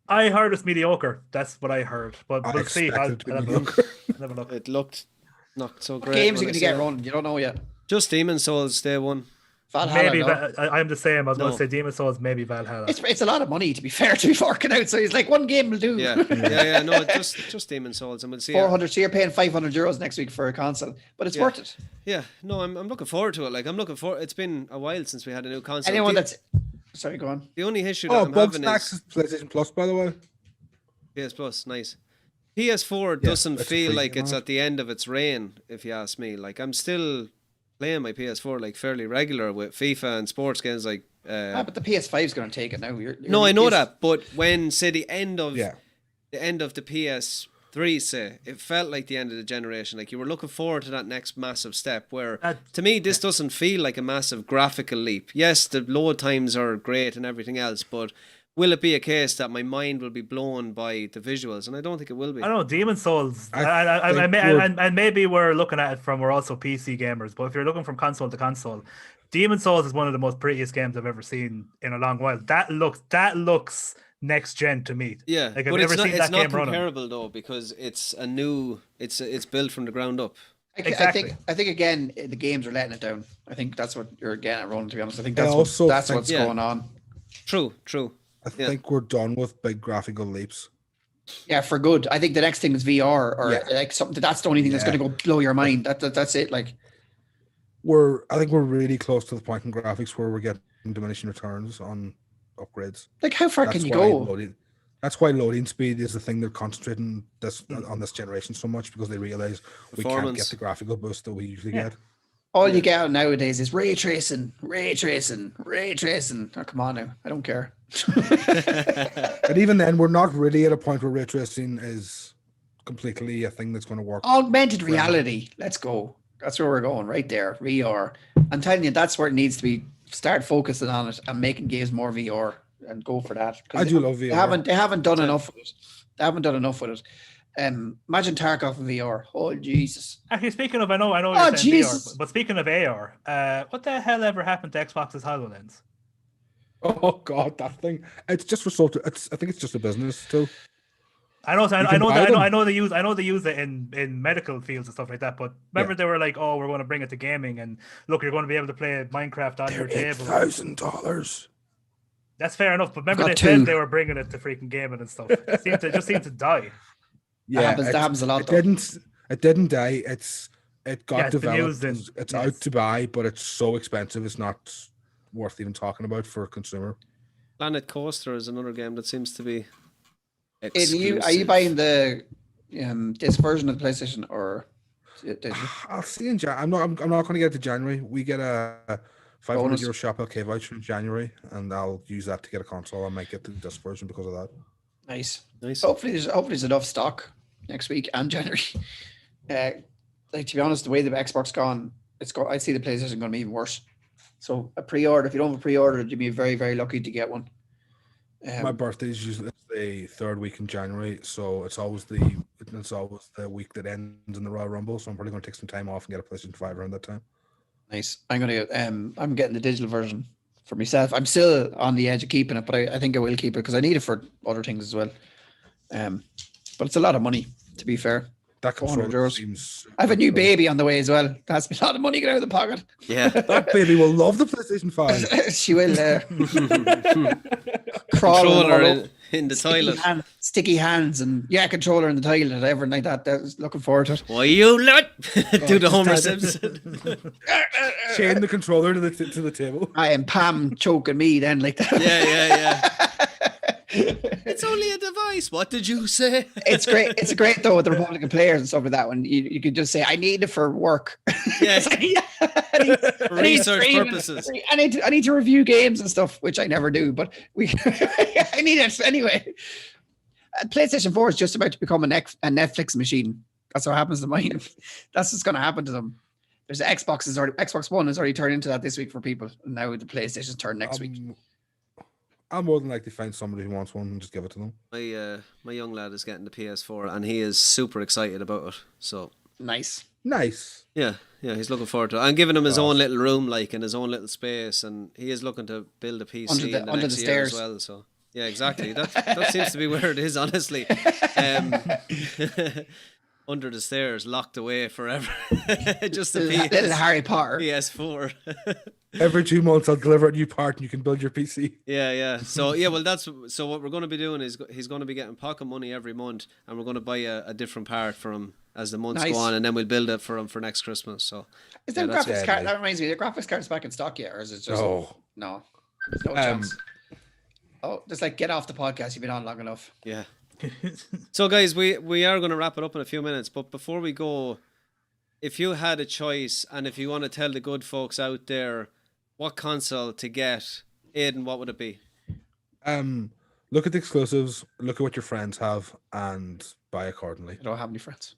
I heard it's mediocre. That's what I heard. But we'll see. I'll it to be have a mediocre. look. Have a look. It looked not so great. Games when are going I to saw get it. running. You don't know yet. Just Demon Souls day one. Valhalla, Maybe no. I'm the same. I was going No. to say Demon Souls, maybe Valhalla. It's a lot of money, to be fair, to be forking out. So he's like, one game will do. Yeah. No, just Demon Souls, and we'll see. 400. So you're paying €500 next week for a console, but it's worth it. Yeah, no, I'm looking forward to it. Like, it's been a while since we had a new console. Anyone that's sorry, go on. The only issue that I'm Bug having Snacks is is PlayStation Plus, by the way. PS Plus, nice. PS4 Yeah, doesn't it's a feel free like game it's on it. at the end of its reign, if you ask me. Like, I'm still playing my PS4 like fairly regular with FIFA and sports games like. But the PS5 is going to take it now. No, I know that, but when say the end of Yeah. the PS3, say it felt like the end of the generation. Like you were looking forward to that next massive step. Where to me, this doesn't feel like a massive graphical leap. Yes, the load times are great and everything else, but will it be a case that my mind will be blown by the visuals? And I don't think it will be. I don't know, Demon Souls. I think And maybe we're looking at it from we're also PC gamers, but if you're looking from console to console, Demon Souls is one of the most prettiest games I've ever seen in a long while. That looks next gen to me. Yeah, like I've but never it's not, seen it's that not game running. comparable though because it's a new. It's built from the ground up. Exactly. I think again the games are letting it down. I think that's what you're getting at, Ronan. To be honest, I think I that's also what's think- going on. True. I think we're done with big graphical leaps. Yeah, for good. I think the next thing is VR or Yeah. like something. That's the only thing that's going to go blow your mind. That's it. Like I think we're really close to the point in graphics where we're getting diminishing returns on upgrades. how far can you go? That's why loading speed is the thing they're concentrating on this generation so much because they realize we can't get Performance. the graphical boost that we usually get. All you get out nowadays is ray tracing. Oh, come on now. I don't care. And even then, we're not really at a point where ray tracing is completely a thing that's going to work. Augmented reality. Let's go. That's where we're going right there. VR. I'm telling you, that's where it needs to be. Start focusing on it and making games more VR and go for that. 'Cause I do love VR. They haven't done enough with it. They haven't done enough with it. Imagine Tarkov in VR. Oh Jesus! Actually, speaking of, I know Oh, you're saying Jesus. VR, but speaking of AR, what the hell ever happened to Xbox's HoloLens? Oh God, that thing! It's just for I think it's just a business still. I know they use it in medical fields and stuff like that. But remember, they were like, "Oh, we're going to bring it to gaming, and look, you're going to be able to play Minecraft on your table." $8,000. That's fair enough. But remember, Got they two. said they were bringing it to freaking gaming and stuff. It just seemed to die. Yeah, that happens a lot. It Though. didn't die. It got Yeah, it's been developed. used It's yes. out to buy, but it's so expensive. It's not worth even talking about for a consumer. Planet Coaster is another game that seems to be. Are you exclusive. buying the this version of the PlayStation or? I'll see in January. I'm not going to get it to January. We get a Bonus. €500 Shop LK voucher in January, and I'll use that to get a console. I might get the disc version because of that. Nice. Nice. Hopefully there's enough stock next week and January. Like to be honest, the way the Xbox gone, I see the PlayStation going to be even worse. So a pre-order. If you don't have a pre-order, you'd be very, very lucky to get one. My birthday is usually the third week in January, so it's always the week that ends in the Royal Rumble. So I'm probably going to take some time off and get a PlayStation 5 around that time. Nice. I'm getting the digital version for myself. I'm still on the edge of keeping it, but I think I will keep it because I need it for other things as well. But it's a lot of money, to be fair. That controller €400. seems. I have a new baby on the way as well. That's a lot of money get out of the pocket. Yeah. That baby will love the PlayStation 5. She will crawl all Controller over. in the toilet. Sticky hands and controller in the toilet, everything like that. I was looking forward to it. Why you lot? Do the Homer Simpson. Chain the controller to the table. I am Pam choking me then like that. Yeah. It's only a device. What did you say? It's great. It's great though with the Republican players and stuff like that. When you could just say, "I need it for work." Yes. For research stream, purposes. I need to review games and stuff, which I never do. But I need it anyway. PlayStation 4 is just about to become a Netflix machine. That's what happens to mine. That's what's going to happen to them. There's Xbox One has already turned into that this week for people, and now the PlayStation's turn next week. I'll more than likely find somebody who wants one and just give it to them. My young lad is getting the PS4, and he is super excited about it. So Nice. Yeah, he's looking forward to it. I'm giving him his own little room, like in his own little space, and he is looking to build a PC in the next year as well. So yeah, exactly. That seems to be where it is, honestly. Under the stairs, locked away forever. Just a little Harry Potter. PS4. Every 2 months, I'll deliver a new part, and you can build your PC. Yeah. So what we're going to be doing is he's going to be getting pocket money every month, and we're going to buy a different part for him as the months go on, and then we'll build it for him for next Christmas. So is there graphics card? That reminds me, the graphics card's back in stock yet, or is it just no? No chance. Oh, just like get off the podcast. You've been on long enough. Yeah. So guys, we are going to wrap it up in a few minutes, but before we go, if you had a choice and if you want to tell the good folks out there what console to get, Aidan, what would it be? Look at the exclusives, look at what your friends have, and buy accordingly. I don't have any friends.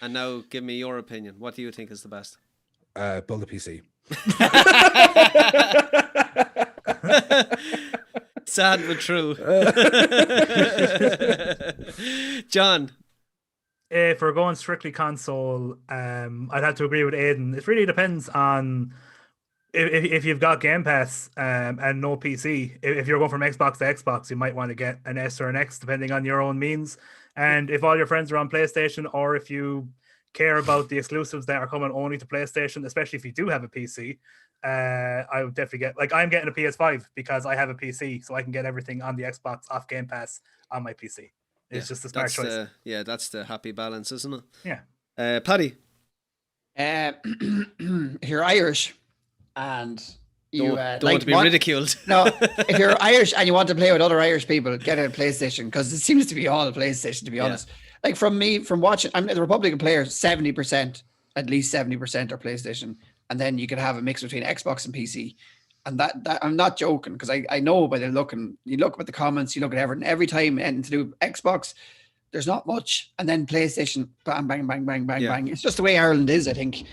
And now give me your opinion. What do you think is the best? Build a PC. Sad but true. John? If we're going strictly console, I'd have to agree with Aidan. It really depends on if you've got Game Pass and no PC. If you're going from Xbox to Xbox, you might want to get an S or an X, depending on your own means. And if all your friends are on PlayStation, or if you care about the exclusives that are coming only to PlayStation, especially if you do have a PC, I would definitely get, like, I'm getting a PS5 because I have a PC, so I can get everything on the Xbox off Game Pass on my PC. It's just a smart choice. That's the happy balance, isn't it? Yeah. Paddy? If you're Irish and you don't want to be ridiculed. No, if you're Irish and you want to play with other Irish people, get a PlayStation, because it seems to be all a PlayStation, to be honest. Like from watching, I'm the Republican players, 70%, at least 70% are PlayStation. And then you can have a mix between Xbox and PC. And that I'm not joking, because I know by the look, and you look at the comments, you look at everything, every time anything to do with Xbox, there's not much. And then PlayStation, bang, bang, bang, bang, bang, bang. It's just the way Ireland is, I think.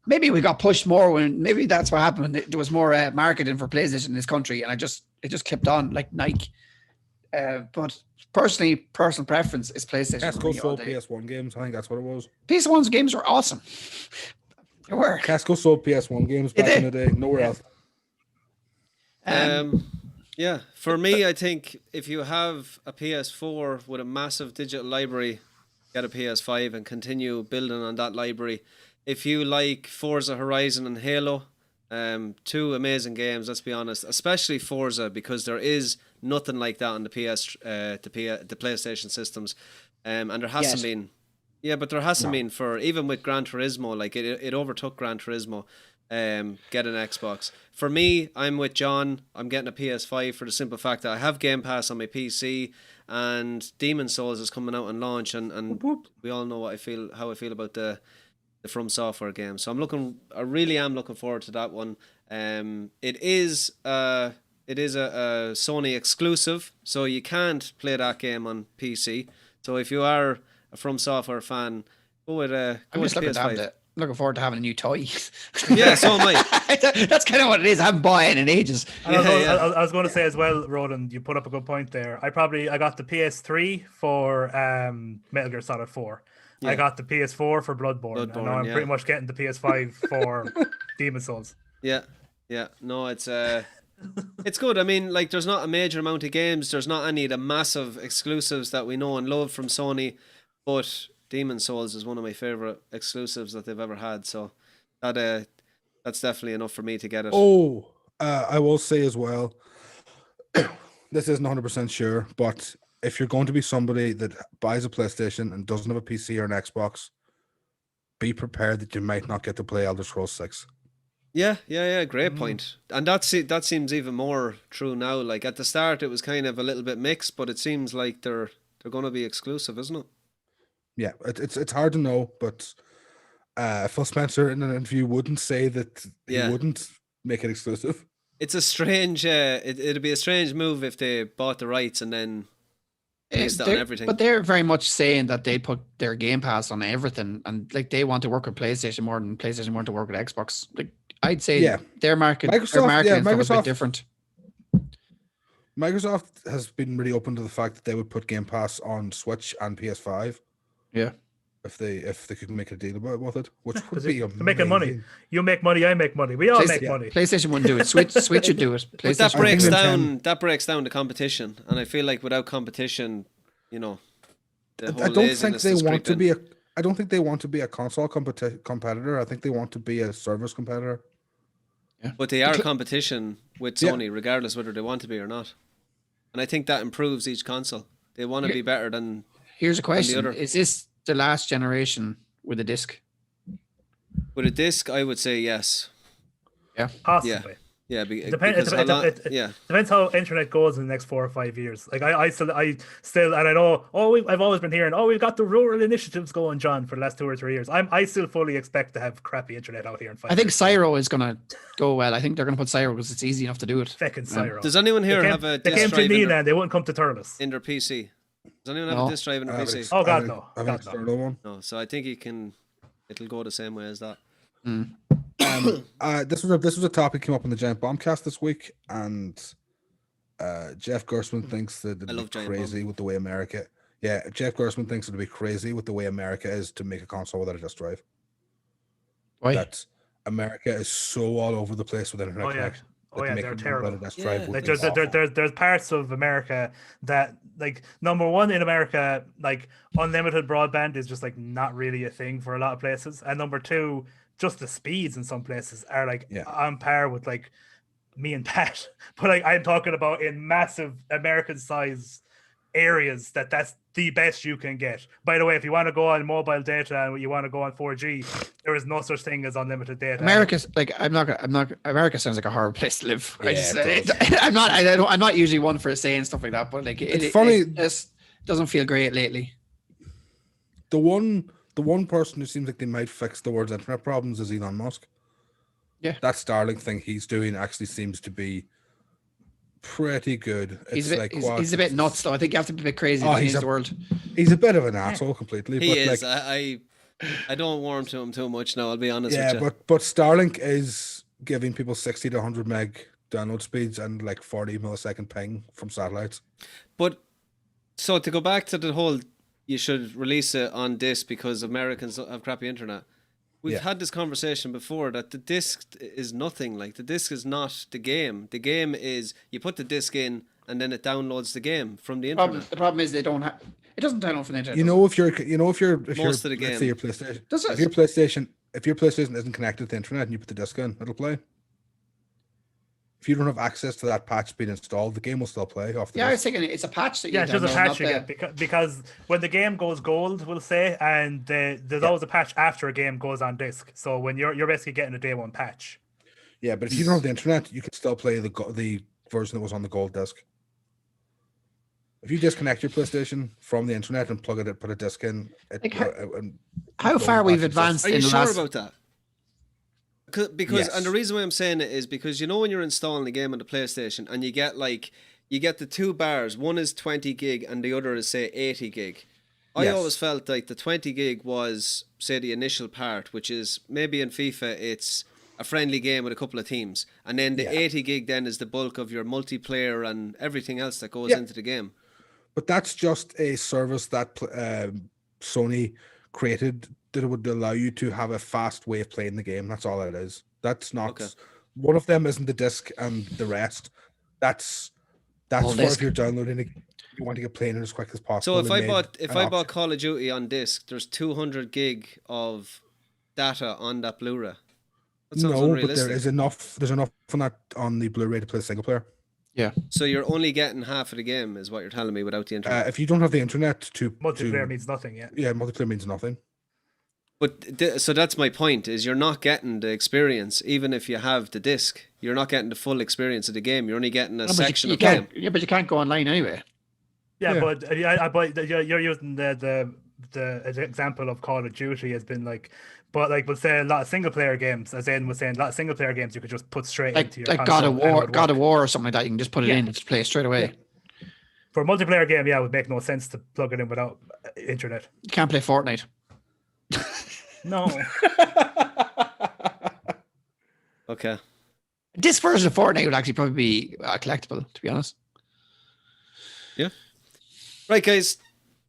Maybe we got pushed more maybe that's what happened. There was more marketing for PlayStation in this country, and it just kept on like Nike. But personal preference is PlayStation. Casco sold PS1 games. I think that's what it was. PS1's games were awesome. They were. Casco sold PS1 games back in the day. Nowhere else. For me, I think if you have a PS4 with a massive digital library, get a PS5 and continue building on that library. If you like Forza Horizon and Halo, two amazing games, let's be honest, especially Forza, because there is nothing like that on the the PlayStation systems, and there hasn't been. Yeah, but there hasn't been for, even with Gran Turismo, like it overtook Gran Turismo. Get an Xbox. For me, I'm with John. I'm getting a PS5 for the simple fact that I have Game Pass on my PC, and Demon Souls is coming out on launch, and we all know how I feel about the From Software game. So I really am looking forward to that one. It is a Sony exclusive, so you can't play that game on PC. So if you are a From Software fan, go with PS5. Looking forward to having a new toy. Yeah, so am I. That's kind of what it is. I haven't bought it in ages. I was going to say as well, Roland, you put up a good point there. I got the PS3 for Metal Gear Solid 4. Yeah. I got the PS4 for Bloodborne. And now I'm pretty much getting the PS5 for Demon Souls. Yeah. No, it's good. I mean, like, there's not a major amount of games. There's not any of the massive exclusives that we know and love from Sony, but Demon Souls is one of my favorite exclusives that they've ever had. So that's definitely enough for me to get it. I will say as well, this isn't 100% sure, but if you're going to be somebody that buys a PlayStation and doesn't have a PC or an Xbox, be prepared that you might not get to play Elder Scrolls 6. Yeah. Great point. And that seems even more true now. Like at the start, it was kind of a little bit mixed, but it seems like they're going to be exclusive, isn't it? Yeah, it's hard to know, but Phil Spencer in an interview wouldn't say that he wouldn't make it exclusive. It's a strange. It'd be a strange move if they bought the rights and then based it on everything. But they're very much saying that they put their Game Pass on everything, and like they want to work with PlayStation more than PlayStation want to work with Xbox. Like I'd say their market, Microsoft is a bit different. Microsoft has been really open to the fact that they would put Game Pass on Switch and PS5. Yeah. If they could make a deal with it, which would be amazing. Making money. You make money, I make money. We all make money. PlayStation wouldn't do it. Switch would do it. But that breaks down the competition, and I feel like without competition, you know, I don't think they want to be a. I don't think they want to be a console competitor. I think they want to be a service competitor. Yeah. But they are competition with Sony, regardless whether they want to be or not. And I think that improves each console. They want to be better than. Here's a question: is this the last generation with a disc? With a disc, I would say yes. Yeah, possibly. Yeah, it depends how internet goes in the next 4 or 5 years. Like I still, and I know. I've always been hearing. We've got the rural initiatives going, John, for the last 2 or 3 years. I still fully expect to have crappy internet out here in 5 years. I think Cyro is gonna go well. I think they're gonna put Cyro because it's easy enough to do it. Fucking Cyro. Does anyone here have a disc drive? They came to me and they wouldn't come to Turles in their PC. Does anyone have a disc drive in their PC? Oh God, no. I have an external one. No, so I think it'll go the same way as that. This was a topic came up on the Giant Bombcast this week, and Jeff Gersman thinks that it'd be crazy with the way America. Yeah, Jeff Gersman thinks it'd be crazy with the way America is to make a console without a disc drive. Why? That America is so all over the place with internet connection. They're terrible. Like there's parts of America that, like, number one, in America, like unlimited broadband is just like not really a thing for a lot of places, and number two, just the speeds in some places are like on par with like me and Pat. But like I'm talking about in massive American size areas that's the best you can get. By the way, if you want to go on mobile data and you want to go on 4G, there is no such thing as unlimited data. America's like America sounds like a horrible place to live. Yeah, I'm not usually one for saying stuff like that, but like it's funny. It just doesn't feel great lately. The one person who seems like they might fix the world's internet problems is Elon Musk. Yeah, that Starlink thing he's doing actually seems to be pretty good. He's a bit nuts though. I think you have to be a bit crazy to change the world. He's a bit of an asshole completely. He is. Like, I don't warm to him too much now, I'll be honest with you. Yeah, but Starlink is giving people 60 to 100 meg download speeds and like 40 millisecond ping from satellites. But so to go back to the whole, you should release it on disc because Americans have crappy internet. We've had this conversation before that the disc is nothing. Like the disc is not the game. The game is you put the disc in and then it downloads the game from the internet. The problem is they don't have. It doesn't download from the internet. If you're most of the game. Let's say your PlayStation. If your PlayStation isn't connected to the internet and you put the disc in, it'll play. If you don't have access to that patch being installed, the game will still play off the disc. I was thinking it's a patch that you it's just a patch you get because when the game goes gold, we'll say, and there's always a patch after a game goes on disc. So when you're basically getting a day one patch. Yeah, but if you don't have the internet, you can still play the version that was on the gold disc. If you disconnect your PlayStation from the internet and put a disc in, how far we've advanced. Are you sure about that? Because and the reason why I'm saying it is because when you're installing the game on the PlayStation and you get the two bars, one is 20 gig and the other is say 80 gig. I always felt like the 20 gig was say the initial part, which is maybe in FIFA it's a friendly game with a couple of teams, and then the 80 gig then is the bulk of your multiplayer and everything else that goes into the game. But that's just a service that Sony created that would allow you to have a fast way of playing the game. That's all it is. That's not one of them. Isn't the disc and the rest? That's for if you're downloading it, you want to get playing it as quick as possible. So if I bought Call of Duty on disc, there's 200 gig of data on that Blu-ray. No, but there is enough. There's enough on the Blu-ray to play single player. Yeah. So you're only getting half of the game, is what you're telling me, without the internet. If you don't have the internet, multiplayer means nothing. Yeah, multiplayer means nothing. But so that's my point: is you're not getting the experience, even if you have the disc. You're not getting the full experience of the game. You're only getting a section of the game. Yeah, but you can't go online anyway. Yeah, Yeah. but you're using the example of Call of Duty has been like, but like we'll say a lot of single player games, as Aidan was saying, a lot of single player games you could just put straight into your Like console God of War or something like that. You can just put it in and just play it straight away. Yeah. For a multiplayer game, yeah, it would make no sense to plug it in without internet. You can't play Fortnite. No. Okay. This version of Fortnite would actually probably be collectible, to be honest. Yeah. Right, guys.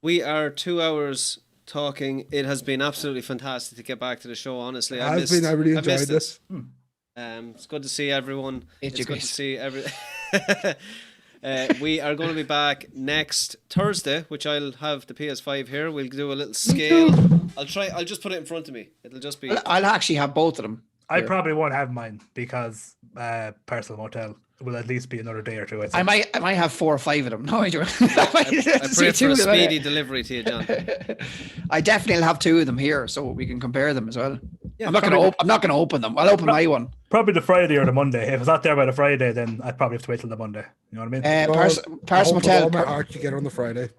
We are 2 hours talking. It has been absolutely fantastic to get back to the show. Honestly, I really enjoyed this. It's good to see everyone. It's good great. to see every. We are going to be back next Thursday, which I'll have the PS5 here. We'll do a little scale. I'll just put it in front of me. It'll just be. I'll actually have both of them. I probably won't have mine because Personal Motel will at least be another day or two. I might have 4 or 5 of them. No, I don't. I pray for a speedy delivery to you, John. I definitely will have 2 of them here, so we can compare them as well. Yeah, I'm not going to open them. I'll open my one. Probably the Friday or the Monday. If it's not there by the Friday, then I'd probably have to wait till the Monday. You know what I mean? Personal Motel. All my art together on the Friday.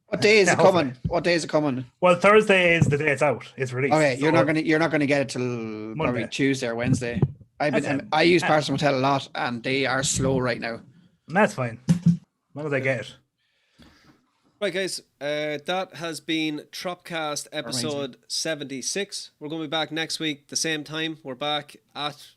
What day is it hopefully. coming? What day is it coming? Well, Thursday is the day it's out. It's released. Okay, you're So- not gonna get it till probably Tuesday or Wednesday. I use Personal Motel a lot, and they are slow right now. That's fine. As long as I get it. Right, guys. That has been TROP-Cast episode 76. We're going to be back next week, the same time. We're back at,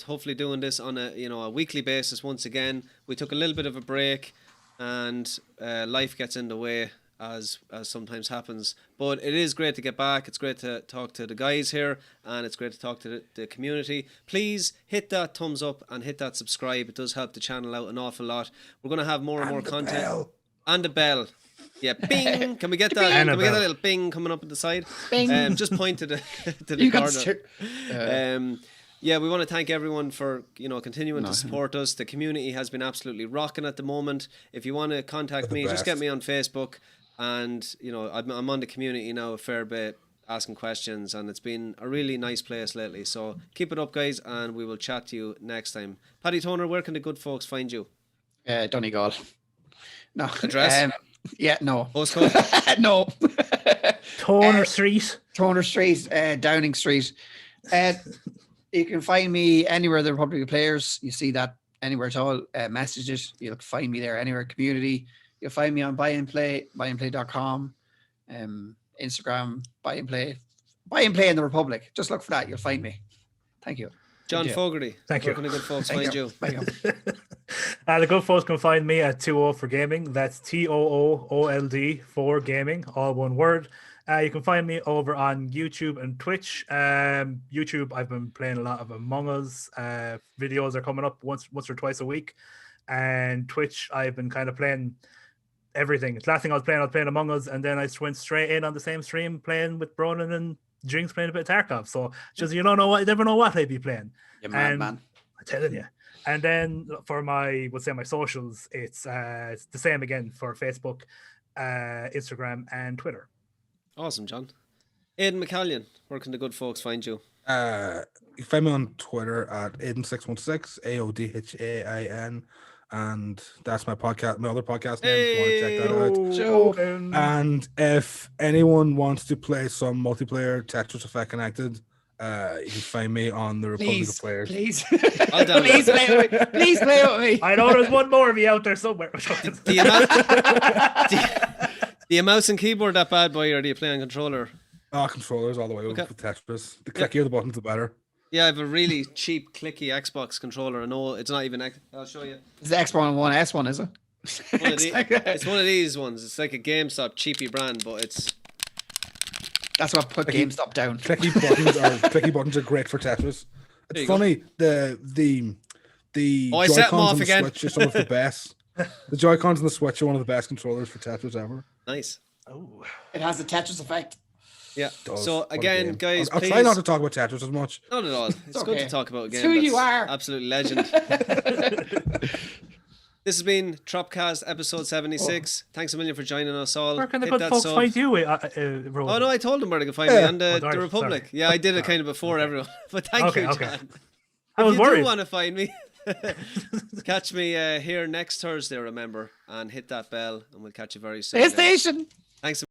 hopefully doing this on a weekly basis once again. We took a little bit of a break, and life gets in the way as sometimes happens. But it is great to get back. It's great to talk to the guys here, and it's great to talk to the community. Please hit that thumbs up and hit that subscribe. It does help the channel out an awful lot. We're going to have more and more content. Bell. And the bell. Yeah, bing. Can we get that? And Can a we get bell. a little bing coming up at the side? Bing. Just point to the You got corner. Yeah, we want to thank everyone for continuing to support us. The community has been absolutely rocking at the moment. If you want to contact me, just get me on Facebook, and I'm on the community now a fair bit, asking questions, and it's been a really nice place lately. So keep it up, guys, and we will chat to you next time. Paddy Toner, where can the good folks find you? Donegal. No Address? Yeah, no. Postcode? No. Toner Street. Toner Street, Downing Street. You can find me anywhere the Republic of Players. You see that anywhere at all. Message it. You'll find me there anywhere. Community. You'll find me on Buy and Play, buyandplay.com, Instagram, Buy and Play. Buy and Play in the Republic. Just look for that. You'll find me. Thank you. John Fogarty. Thank where you. can the good folks Thank find you? Thank you. The good folks can find me at 2O for Gaming. That's TOOOLD for Gaming, all one word. You can find me over on YouTube and Twitch. YouTube, I've been playing a lot of Among Us. Videos are coming up once or twice a week. And Twitch, I've been kind of playing everything. The last thing I was playing Among Us, and then I went straight in on the same stream playing with Bronan and Jinx playing a bit of Tarkov. So just you never know what I'd be playing. You're mad, And- man. I'm telling you. And then for my socials, it's the same again for Facebook, Instagram, and Twitter. Awesome, John. Aidan McCallion, where can the good folks find you? You can find me on Twitter at Aiden616, AODHAIN, and that's my podcast, my other podcast name. If you want to check that out. Joking. And if anyone wants to play some multiplayer Tetris Effect Connected, you can find me on the Republic of Players. Please. I'll download Please it. play with me. Please play with me. I know there's one more of you out there somewhere. Do you do you mouse and keyboard that bad boy, or do you play on controller? Controllers all the way over Okay. with Tetris. The clickier the buttons, the better. Yeah, I have a really cheap, clicky Xbox controller. I know it's not even. I'll show you. It's the Xbox One S one, is it? One of it's one of these ones. It's like a GameStop cheapy brand, but it's. That's what put GameStop down. Clicky buttons are great for Tetris. There you It's funny, the I set 'em Joy-Cons off on the again. Switch are some of the best. The Joy-Cons on the Switch are one of the best controllers for Tetris ever. Nice. Oh. It has the Tetris effect. Yeah. Does. So What a again, game. guys, I'll please. try not to talk about Tetris as much. Not at all. It's good okay. to talk about a game. It's who you that's are. Absolute legend. This has been TROP-Cast episode 76. Thanks a million for joining us all. Where can the Hit good that folks sub. find you, Oh no, I told them where they could find me on the sorry, Republic. sorry. Yeah, I did it kind of before everyone. But thank you, John. I was If you worried. do want to find me, catch me here next Thursday, remember, and hit that bell, and we'll catch you very soon. PlayStation. Thanks.